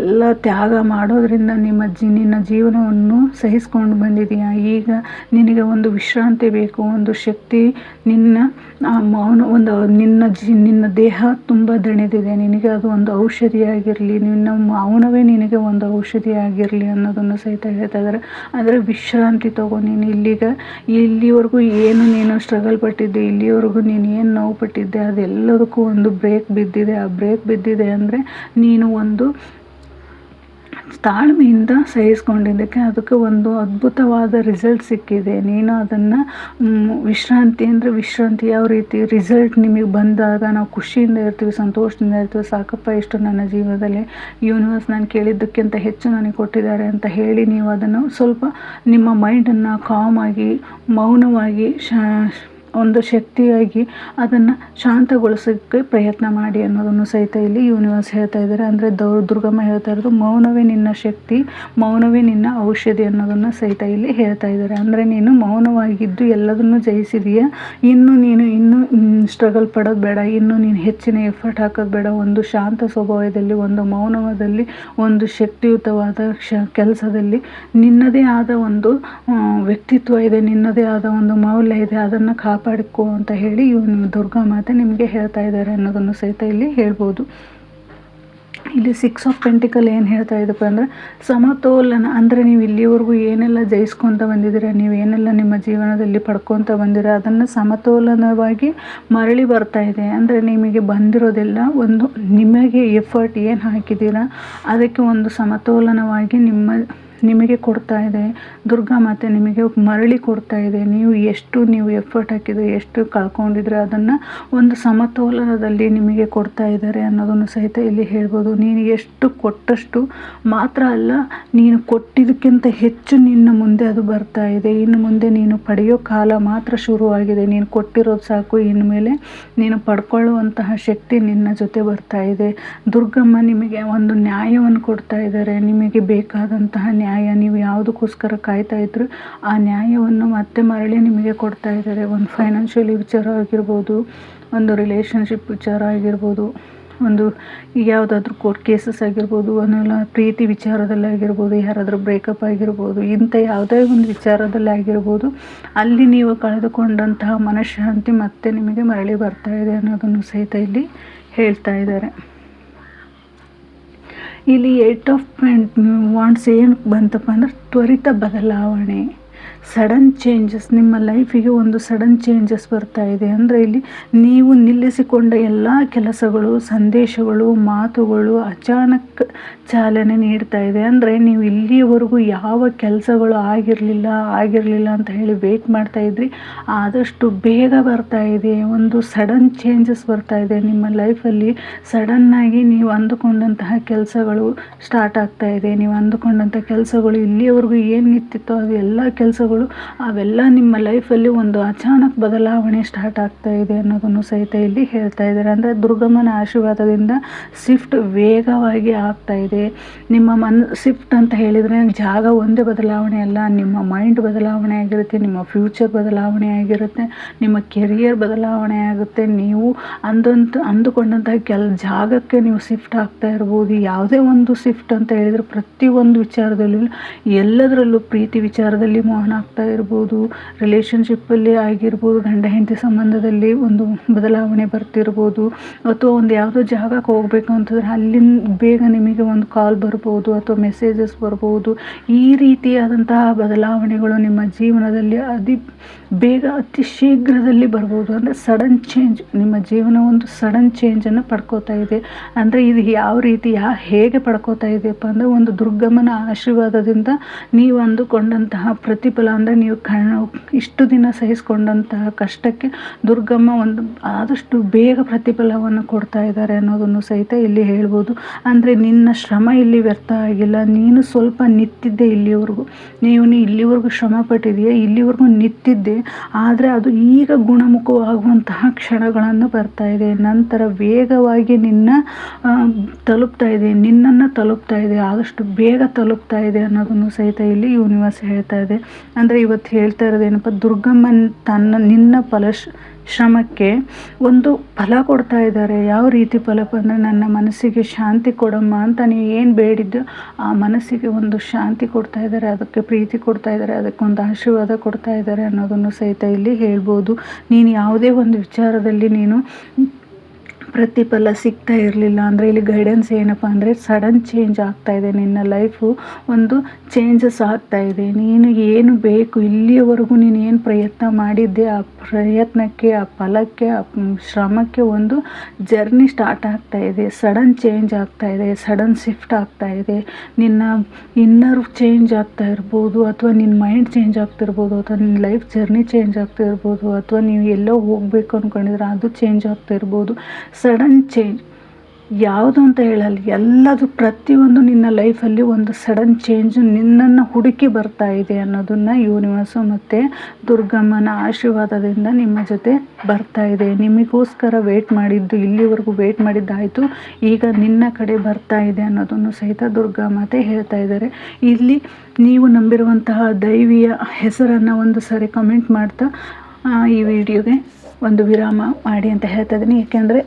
ಎಲ್ಲ ತ್ಯಾಗ ಮಾಡೋದ್ರಿಂದ ನಿನ್ನ ಜೀವನವನ್ನು ಸಹಿಸ್ಕೊಂಡು ಬಂದಿದೆಯಾ. ಈಗ ನಿನಗೆ ಒಂದು ವಿಶ್ರಾಂತಿ ಬೇಕು, ಒಂದು ಶಕ್ತಿ. ನಿನ್ನ ಮೌನ ಒಂದು ನಿನ್ನ ದೇಹ ತುಂಬ ದಣಿದಿದೆ, ನಿನಗೆ ಅದು ಒಂದು ಔಷಧಿಯಾಗಿರಲಿ, ನಿನ್ನ ಮೌನವೇ ನಿನಗೆ ಒಂದು ಔಷಧಿಯಾಗಿರಲಿ ಅನ್ನೋದನ್ನು ಸಹಿತ ಹೇಳ್ತಾ ಇದ್ದಾರೆ. ಅಂದರೆ ವಿಶ್ರಾಂತಿ ತಗೋ. ನೀನು ಇಲ್ಲಿವರೆಗೂ ಏನು ನೀನು ಸ್ಟ್ರಗಲ್ ಪಟ್ಟಿದ್ದೆ, ಇಲ್ಲಿವರೆಗೂ ನೀನು ಏನು ನೋವು ಪಟ್ಟಿದ್ದೆ, ಅದೆಲ್ಲದಕ್ಕೂ ಒಂದು ಬ್ರೇಕ್ ಬಿದ್ದಿದೆ. ಆ ಬ್ರೇಕ್ ಬಿದ್ದಿದೆ ಅಂದರೆ ನೀನು ಒಂದು ತಾಳ್ಮೆಯಿಂದ ಸಹಿಸ್ಕೊಂಡಿದ್ದಕ್ಕೆ ಅದಕ್ಕೆ ಒಂದು ಅದ್ಭುತವಾದ ರಿಸಲ್ಟ್ ಸಿಕ್ಕಿದೆ. ನೀನು ಅದನ್ನು ವಿಶ್ರಾಂತಿ ಅಂದರೆ ವಿಶ್ರಾಂತಿ ಯಾವ ರೀತಿ ರಿಸಲ್ಟ್ ನಿಮಗೆ ಬಂದಾಗ ನಾವು ಖುಷಿಯಿಂದ ಇರ್ತೀವಿ, ಸಂತೋಷದಿಂದ ಇರ್ತೀವಿ. ಸಾಕಪ್ಪ, ಇಷ್ಟು ನನ್ನ ಜೀವನದಲ್ಲಿ ಯೂನಿವರ್ಸ್ ನಾನು ಕೇಳಿದ್ದಕ್ಕಿಂತ ಹೆಚ್ಚು ನನಗೆ ಕೊಟ್ಟಿದ್ದಾರೆ ಅಂತ ಹೇಳಿ ನೀವು ಅದನ್ನು ಸ್ವಲ್ಪ ನಿಮ್ಮ ಮೈಂಡನ್ನು ಕಾಮಾಗಿ ಮೌನವಾಗಿ ಒಂದು ಶಕ್ತಿಯಾಗಿ ಅದನ್ನು ಶಾಂತಗೊಳಿಸೋಕ್ಕೆ ಪ್ರಯತ್ನ ಮಾಡಿ ಅನ್ನೋದನ್ನು ಸಹಿತ ಇಲ್ಲಿ ಯೂನಿವರ್ಸ್ ಹೇಳ್ತಾ ಇದ್ದಾರೆ. ಅಂದರೆ ದುರ್ಗಮ್ಮ ಹೇಳ್ತಾ ಇರೋದು ಮೌನವೇ ನಿನ್ನ ಶಕ್ತಿ, ಮೌನವೇ ನಿನ್ನ ಔಷಧಿ ಅನ್ನೋದನ್ನು ಸಹಿತ ಇಲ್ಲಿ ಹೇಳ್ತಾ ಇದ್ದಾರೆ. ಅಂದರೆ ನೀನು ಮೌನವಾಗಿದ್ದು ಎಲ್ಲದನ್ನು ಜಯಿಸಿದೀಯ. ಇನ್ನೂ ಸ್ಟ್ರಗಲ್ ಪಡೋದು ಬೇಡ, ಇನ್ನೂ ನೀನು ಹೆಚ್ಚಿನ ಎಫರ್ಟ್ ಹಾಕೋದು ಬೇಡ. ಒಂದು ಶಾಂತ ಸ್ವಭಾವದಲ್ಲಿ, ಒಂದು ಮೌನವಾದಲ್ಲಿ, ಒಂದು ಶಕ್ತಿಯುತವಾದ ಕೆಲಸದಲ್ಲಿ ನಿನ್ನದೇ ಆದ ಒಂದು ವ್ಯಕ್ತಿತ್ವ ಇದೆ, ನಿನ್ನದೇ ಆದ ಒಂದು ಮೌಲ್ಯ ಇದೆ. ಅದನ್ನು ಕಾಪಾಡಿಕೋ ಅಂತ ಹೇಳಿ ದುರ್ಗಾ ಮಾತೆ ನಿಮಗೆ ಹೇಳ್ತಾ ಇದ್ದಾರೆ ಅನ್ನೋದನ್ನು ಸಹಿತ ಇಲ್ಲಿ ಹೇಳ್ಬೋದು. ಇಲ್ಲಿ 6 ಆಫ್ ಪೆಂಟಿಕಲ್ ಏನು ಹೇಳ್ತಾ ಇದ್ದಪ್ಪ ಅಂದರೆ ಸಮತೋಲನ. ಅಂದರೆ ನೀವು ಇಲ್ಲಿವರೆಗೂ ಏನೆಲ್ಲ ಜಯಿಸ್ಕೊತ ಬಂದಿದ್ದೀರ, ನೀವು ಏನೆಲ್ಲ ನಿಮ್ಮ ಜೀವನದಲ್ಲಿ ಪಡ್ಕೊತ ಬಂದಿರ, ಅದನ್ನು ಸಮತೋಲನವಾಗಿ ಮರಳಿ ಬರ್ತಾ ಇದೆ. ಅಂದರೆ ನಿಮಗೆ ಬಂದಿರೋದೆಲ್ಲ ಒಂದು ನಿಮಗೆ ಎಫರ್ಟ್ ಏನು ಹಾಕಿದ್ದೀರಾ ಅದಕ್ಕೆ ಒಂದು ಸಮತೋಲನವಾಗಿ ನಿಮಗೆ ಕೊಡ್ತಾ ಇದೆ. ದುರ್ಗಾ ಮಾತೆ ನಿಮಗೆ ಮರಳಿ ಕೊಡ್ತಾ ಇದೆ. ನೀವು ಎಫರ್ಟ್ ಹಾಕಿದರೆ, ಎಷ್ಟು ಕಳ್ಕೊಂಡಿದ್ರೆ ಅದನ್ನು ಒಂದು ಸಮತೋಲನದಲ್ಲಿ ನಿಮಗೆ ಕೊಡ್ತಾ ಇದ್ದಾರೆ ಅನ್ನೋದನ್ನು ಸಹಿತ ಇಲ್ಲಿ ಹೇಳ್ಬೋದು. ನೀನು ಎಷ್ಟು ಕೊಟ್ಟಷ್ಟು ಮಾತ್ರ ಅಲ್ಲ, ನೀನು ಕೊಟ್ಟಿದ್ದಕ್ಕಿಂತ ಹೆಚ್ಚು ನಿನ್ನ ಮುಂದೆ ಅದು ಬರ್ತಾ ಇದೆ. ಇನ್ನು ಮುಂದೆ ನೀನು ಪಡೆಯೋ ಕಾಲ ಮಾತ್ರ ಶುರುವಾಗಿದೆ. ನೀನು ಕೊಟ್ಟಿರೋದು ಸಾಕು, ಇನ್ನು ಮೇಲೆ ನೀನು ಪಡ್ಕೊಳ್ಳುವಂತಹ ಶಕ್ತಿ ನಿನ್ನ ಜೊತೆ ಬರ್ತಾ ಇದೆ. ದುರ್ಗಮ್ಮ ನಿಮಗೆ ಒಂದು ನ್ಯಾಯವನ್ನು ಕೊಡ್ತಾ ಇದ್ದಾರೆ. ನಿಮಗೆ ಬೇಕಾದಂತಹ ನ್ಯಾಯ, ನೀವು ಯಾವುದಕ್ಕೋಸ್ಕರ ಕಾಯ್ತಾ ಇದ್ರು ಆ ನ್ಯಾಯವನ್ನು ಮತ್ತೆ ಮರಳಿ ನಿಮಗೆ ಕೊಡ್ತಾ ಇದ್ದಾರೆ. ಒಂದು ಫೈನಾನ್ಷಿಯಲಿ ವಿಚಾರ ಆಗಿರ್ಬೋದು, ಒಂದು ರಿಲೇಷನ್ಶಿಪ್ ವಿಚಾರ ಆಗಿರ್ಬೋದು, ಒಂದು ಯಾವುದಾದ್ರೂ ಕೋರ್ಟ್ ಕೇಸಸ್ ಆಗಿರ್ಬೋದು, ಆಮೇಲೆ ಪ್ರೀತಿ ವಿಚಾರದಲ್ಲಿ ಆಗಿರ್ಬೋದು, ಯಾರಾದರೂ ಬ್ರೇಕಪ್ ಆಗಿರ್ಬೋದು, ಇಂಥ ಯಾವುದೇ ಒಂದು ವಿಚಾರದಲ್ಲಿ ಆಗಿರ್ಬೋದು, ಅಲ್ಲಿ ನೀವು ಕಳೆದುಕೊಂಡಂತಹ ಮನಃಶಾಂತಿ ಮತ್ತೆ ನಿಮಗೆ ಮರಳಿ ಬರ್ತಾ ಇದೆ ಅನ್ನೋದನ್ನು ಸಹಿತ ಇಲ್ಲಿ ಹೇಳ್ತಾ ಇದ್ದಾರೆ. ಇಲ್ಲಿ 8 ಆಫ್ ವಾಂಡ್ಸ್ ಏನು ಬಂತಪ್ಪ ಅಂದ್ರೆ ತ್ವರಿತ ಬದಲಾವಣೆ, ಸಡನ್ ಚೇಂಜಸ್. ನಿಮ್ಮ ಲೈಫಿಗೆ ಒಂದು ಸಡನ್ ಚೇಂಜಸ್ ಬರ್ತಾ ಇದೆ. ಅಂದರೆ ಇಲ್ಲಿ ನೀವು ನಿಲ್ಲಿಸಿಕೊಂಡ ಎಲ್ಲ ಕೆಲಸಗಳು, ಸಂದೇಶಗಳು, ಮಾತುಗಳು ಅಚಾನಕ್ ಚಾಲನೆ ನೀಡ್ತಾ ಇದೆ. ಅಂದರೆ ನೀವು ಇಲ್ಲಿಯವರೆಗೂ ಯಾವ ಕೆಲಸಗಳು ಆಗಿರಲಿಲ್ಲ ಅಂತ ಹೇಳಿ ವೆಯ್ಟ್ ಮಾಡ್ತಾ ಇದ್ರಿ, ಆದಷ್ಟು ಬೇಗ ಬರ್ತಾ ಇದೆ. ಒಂದು ಸಡನ್ ಚೇಂಜಸ್ ಬರ್ತಾ ಇದೆ ನಿಮ್ಮ ಲೈಫಲ್ಲಿ. ಸಡನ್ನಾಗಿ ನೀವು ಅಂದುಕೊಂಡಂತಹ ಕೆಲಸಗಳು ಸ್ಟಾರ್ಟ್ ಆಗ್ತಾ ಇದೆ. ನೀವು ಅಂದುಕೊಂಡಂಥ ಕೆಲಸಗಳು ಇಲ್ಲಿಯವರೆಗೂ ಏನು ನಿಂತಿತ್ತೋ ಅದು ಎಲ್ಲ ಕೆಲಸಗಳು ಅವೆಲ್ಲ ನಿಮ್ಮ ಲೈಫಲ್ಲಿ ಒಂದು ಅಚಾನಕ್ ಬದಲಾವಣೆ ಸ್ಟಾರ್ಟ್ ಆಗ್ತಾ ಇದೆ ಅನ್ನೋದನ್ನು ಸಹಿತ ಇಲ್ಲಿ ಹೇಳ್ತಾ ಇದ್ದಾರೆ. ಅಂದರೆ ದುರ್ಗಮ್ಮನ ಆಶೀರ್ವಾದದಿಂದ ಶಿಫ್ಟ್ ವೇಗವಾಗಿ ಆಗ್ತಾ ಇದೆ. ನಿಮ್ಮ ಶಿಫ್ಟ್ ಅಂತ ಹೇಳಿದರೆ ಜಾಗ ಒಂದೇ ಬದಲಾವಣೆ ಅಲ್ಲ, ನಿಮ್ಮ ಮೈಂಡ್ ಬದಲಾವಣೆ ಆಗಿರುತ್ತೆ, ನಿಮ್ಮ ಫ್ಯೂಚರ್ ಬದಲಾವಣೆ ಆಗಿರುತ್ತೆ, ನಿಮ್ಮ ಕೆರಿಯರ್ ಬದಲಾವಣೆ ಆಗುತ್ತೆ. ನೀವು ಅಂದುಕೊಂಡಂತಹ ಜಾಗಕ್ಕೆ ನೀವು ಶಿಫ್ಟ್ ಆಗ್ತಾ ಇರ್ಬೋದು. ಯಾವುದೇ ಒಂದು ಶಿಫ್ಟ್ ಅಂತ ಹೇಳಿದರೆ ಪ್ರತಿಯೊಂದು ವಿಚಾರದಲ್ಲೂ, ಎಲ್ಲದರಲ್ಲೂ ಪ್ರೀತಿ ವಿಚಾರದಲ್ಲಿ ಮೋಹನ ಆಗ್ತಾ ಇರ್ಬೋದು, ರಿಲೇಷನ್ಶಿಪ್ಪಲ್ಲಿ ಆಗಿರ್ಬೋದು, ಗಂಡ ಹೆಂಡತಿ ಸಂಬಂಧದಲ್ಲಿ ಒಂದು ಬದಲಾವಣೆ ಬರ್ತಿರ್ಬೋದು, ಅಥವಾ ಒಂದು ಯಾವುದೋ ಜಾಗಕ್ಕೆ ಹೋಗಬೇಕು ಅಂತಂದರೆ ಅಲ್ಲಿಂದ ಬೇಗ ನಿಮಗೆ ಒಂದು ಕಾಲ್ ಬರ್ಬೋದು ಅಥವಾ ಮೆಸೇಜಸ್ ಬರ್ಬೋದು. ಈ ರೀತಿಯಾದಂತಹ ಬದಲಾವಣೆಗಳು ನಿಮ್ಮ ಜೀವನದಲ್ಲಿ ಅತಿ ಶೀಘ್ರದಲ್ಲಿ ಬರ್ಬೋದು. ಅಂದರೆ ಸಡನ್ ಚೇಂಜ್, ನಿಮ್ಮ ಜೀವನ ಒಂದು ಸಡನ್ ಚೇಂಜನ್ನು ಪಡ್ಕೋತಾ ಇದೆ. ಅಂದರೆ ಇದು ಯಾವ ರೀತಿ ಹೇಗೆ ಪಡ್ಕೋತಾ ಇದೆಯಪ್ಪ ಅಂದರೆ ಒಂದು ದುರ್ಗಮ್ಮನ ಆಶೀರ್ವಾದದಿಂದ ನೀವು ಅಂದುಕೊಂಡಂತಹ ಪ್ರತಿಫಲ, ಅಂದರೆ ನೀವು ಇಷ್ಟು ದಿನ ಸಹಿಸ್ಕೊಂಡಂತಹ ಕಷ್ಟಕ್ಕೆ ದುರ್ಗಮ್ಮ ಒಂದು ಆದಷ್ಟು ಬೇಗ ಪ್ರತಿಫಲವನ್ನು ಕೊಡ್ತಾ ಇದ್ದಾರೆ ಅನ್ನೋದನ್ನು ಸಹಿತ ಇಲ್ಲಿ ಹೇಳ್ಬೋದು. ಅಂದರೆ ನಿನ್ನ ಶ್ರಮ ಇಲ್ಲಿ ವ್ಯರ್ಥ ಆಗಿಲ್ಲ. ನೀನು ಸ್ವಲ್ಪ ನಿಂತಿದ್ದೆ ಇಲ್ಲಿವರೆಗೂ, ನೀವು ಇಲ್ಲಿವರೆಗೂ ಶ್ರಮ ಪಟ್ಟಿದೆಯಾ, ಇಲ್ಲಿವರೆಗೂ ನಿಂತಿದ್ದೆ. ಆದರೆ ಅದು ಈಗ ಗುಣಮುಖವಾಗುವಂತಹ ಕ್ಷಣಗಳನ್ನು ಬರ್ತಾ ಇದೆ. ನಂತರ ವೇಗವಾಗಿ ನಿನ್ನನ್ನು ತಲುಪ್ತಾ ಇದೆ, ಆದಷ್ಟು ಬೇಗ ತಲುಪ್ತಾ ಇದೆ ಅನ್ನೋದನ್ನು ಸಹಿತ ಇಲ್ಲಿ ಯೂನಿವರ್ಸ್ ಹೇಳ್ತಾ ಇದೆ. ಅಂದರೆ ಇವತ್ತು ಹೇಳ್ತಾ ಇರೋದೇನಪ್ಪ, ದುರ್ಗಮ್ಮ ನಿನ್ನ ಶ್ರಮಕ್ಕೆ ಒಂದು ಫಲ ಕೊಡ್ತಾ ಇದ್ದಾರೆ. ಯಾವ ರೀತಿ ಫಲ ಅಂದರೆ, ನನ್ನ ಮನಸ್ಸಿಗೆ ಶಾಂತಿ ಕೊಡಮ್ಮ ಅಂತ ನೀವು ಏನು ಬೇಡಿದ್ದು ಆ ಮನಸ್ಸಿಗೆ ಒಂದು ಶಾಂತಿ ಕೊಡ್ತಾ ಇದ್ದಾರೆ, ಅದಕ್ಕೆ ಪ್ರೀತಿ ಕೊಡ್ತಾ ಇದ್ದಾರೆ, ಅದಕ್ಕೊಂದು ಆಶೀರ್ವಾದ ಕೊಡ್ತಾ ಇದ್ದಾರೆ ಅನ್ನೋದನ್ನು ಸಹಿತ ಇಲ್ಲಿ ಹೇಳ್ಬೋದು. ನೀನು ಯಾವುದೇ ಒಂದು ವಿಚಾರದಲ್ಲಿ ನೀನು ಪ್ರತಿಫಲ ಸಿಗ್ತಾ ಇರಲಿಲ್ಲ ಅಂದರೆ, ಇಲ್ಲಿ ಗೈಡೆನ್ಸ್ ಏನಪ್ಪ ಅಂದರೆ ಸಡನ್ ಚೇಂಜ್ ಆಗ್ತಾ ಇದೆ. ನಿನ್ನ ಲೈಫು ಒಂದು ಚೇಂಜಸ್ ಆಗ್ತಾ ಇದೆ. ನೀನು ಏನು ಬೇಕು ಇಲ್ಲಿಯವರೆಗೂ ನೀನು ಏನು ಪ್ರಯತ್ನ ಮಾಡಿದ್ದೆ, ಆ ಪ್ರಯತ್ನಕ್ಕೆ, ಆ ಫಲಕ್ಕೆ, ಆ ಶ್ರಮಕ್ಕೆ ಒಂದು ಜರ್ನಿ ಸ್ಟಾರ್ಟ್ ಆಗ್ತಾ ಇದೆ. ಸಡನ್ ಚೇಂಜ್ ಆಗ್ತಾ ಇದೆ, ಸಡನ್ ಶಿಫ್ಟ್ ಆಗ್ತಾ ಇದೆ. ನಿನ್ನ ಇನ್ನರ್ ಚೇಂಜ್ ಆಗ್ತಾ ಇರ್ಬೋದು, ಅಥವಾ ನಿನ್ನ ಮೈಂಡ್ ಚೇಂಜ್ ಆಗ್ತಿರ್ಬೋದು, ಅಥವಾ ನಿನ್ನ ಲೈಫ್ ಜರ್ನಿ ಚೇಂಜ್ ಆಗ್ತಾ ಇರ್ಬೋದು, ಅಥವಾ ನೀವು ಎಲ್ಲೋ ಹೋಗಬೇಕು ಅಂದ್ಕೊಂಡಿದ್ರೆ ಅದು ಚೇಂಜ್ ಆಗ್ತಾ ಇರ್ಬೋದು. ಸಡನ್ ಚೇಂಜ್ ಯಾವುದು ಅಂತ ಹೇಳಲ್ಲ, ಎಲ್ಲದು ಪ್ರತಿಯೊಂದು ನಿನ್ನ ಲೈಫಲ್ಲಿ ಒಂದು ಸಡನ್ ಚೇಂಜ್ ನಿನ್ನನ್ನು ಹುಡುಕಿ ಬರ್ತಾ ಇದೆ ಅನ್ನೋದನ್ನು ಯೂನಿವರ್ಸು ಮತ್ತು ದುರ್ಗಮ್ಮನ ಆಶೀರ್ವಾದದಿಂದ ನಿಮ್ಮ ಜೊತೆ ಬರ್ತಾ ಇದೆ. ನಿಮಗೋಸ್ಕರ ವೇಟ್ ಮಾಡಿದ್ದು, ಇಲ್ಲಿವರೆಗೂ ವೇಟ್ ಮಾಡಿದ್ದಾಯಿತು, ಈಗ ನಿನ್ನ ಕಡೆ ಬರ್ತಾ ಇದೆ ಅನ್ನೋದನ್ನು ಸಹಿತ ದುರ್ಗಾಮಾತೆ ಹೇಳ್ತಾ ಇದ್ದಾರೆ. ಇಲ್ಲಿ ನೀವು ನಂಬಿರುವಂತಹ ದೈವಿಯ ಹೆಸರನ್ನು ಒಂದು ಸಾರಿ ಕಮೆಂಟ್ ಮಾಡ್ತಾ ಈ ವಿಡಿಯೋಗೆ ಒಂದು ವಿರಾಮ ಮಾಡಿ ಅಂತ ಹೇಳ್ತಾ ಇದ್ದೀನಿ. ಏಕೆಂದರೆ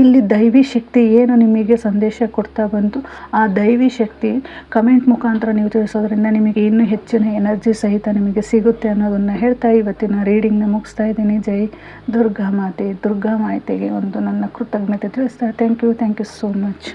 ಇಲ್ಲಿ ದೈವಿ ಶಕ್ತಿ ಏನು ನಿಮಗೆ ಸಂದೇಶ ಕೊಡ್ತಾ ಬಂತು, ಆ ದೈವಿ ಶಕ್ತಿ ಕಮೆಂಟ್ ಮುಖಾಂತರ ನೀವು ತಿಳಿಸೋದ್ರಿಂದ ನಿಮಗೆ ಇನ್ನೂ ಹೆಚ್ಚಿನ ಎನರ್ಜಿ ಸಹಿತ ನಿಮಗೆ ಸಿಗುತ್ತೆ ಅನ್ನೋದನ್ನು ಹೇಳ್ತಾ ಇವತ್ತಿನ ರೀಡಿಂಗ್ನ ಮುಗಿಸ್ತಾ ಇದ್ದೀನಿ. ಜೈ ದುರ್ಗಾ ಮಾತೆಗೆ ಒಂದು ನನ್ನ ಕೃತಜ್ಞತೆ ತಿಳಿಸ್ತಾ ಥ್ಯಾಂಕ್ ಯು ಸೋ ಮಚ್.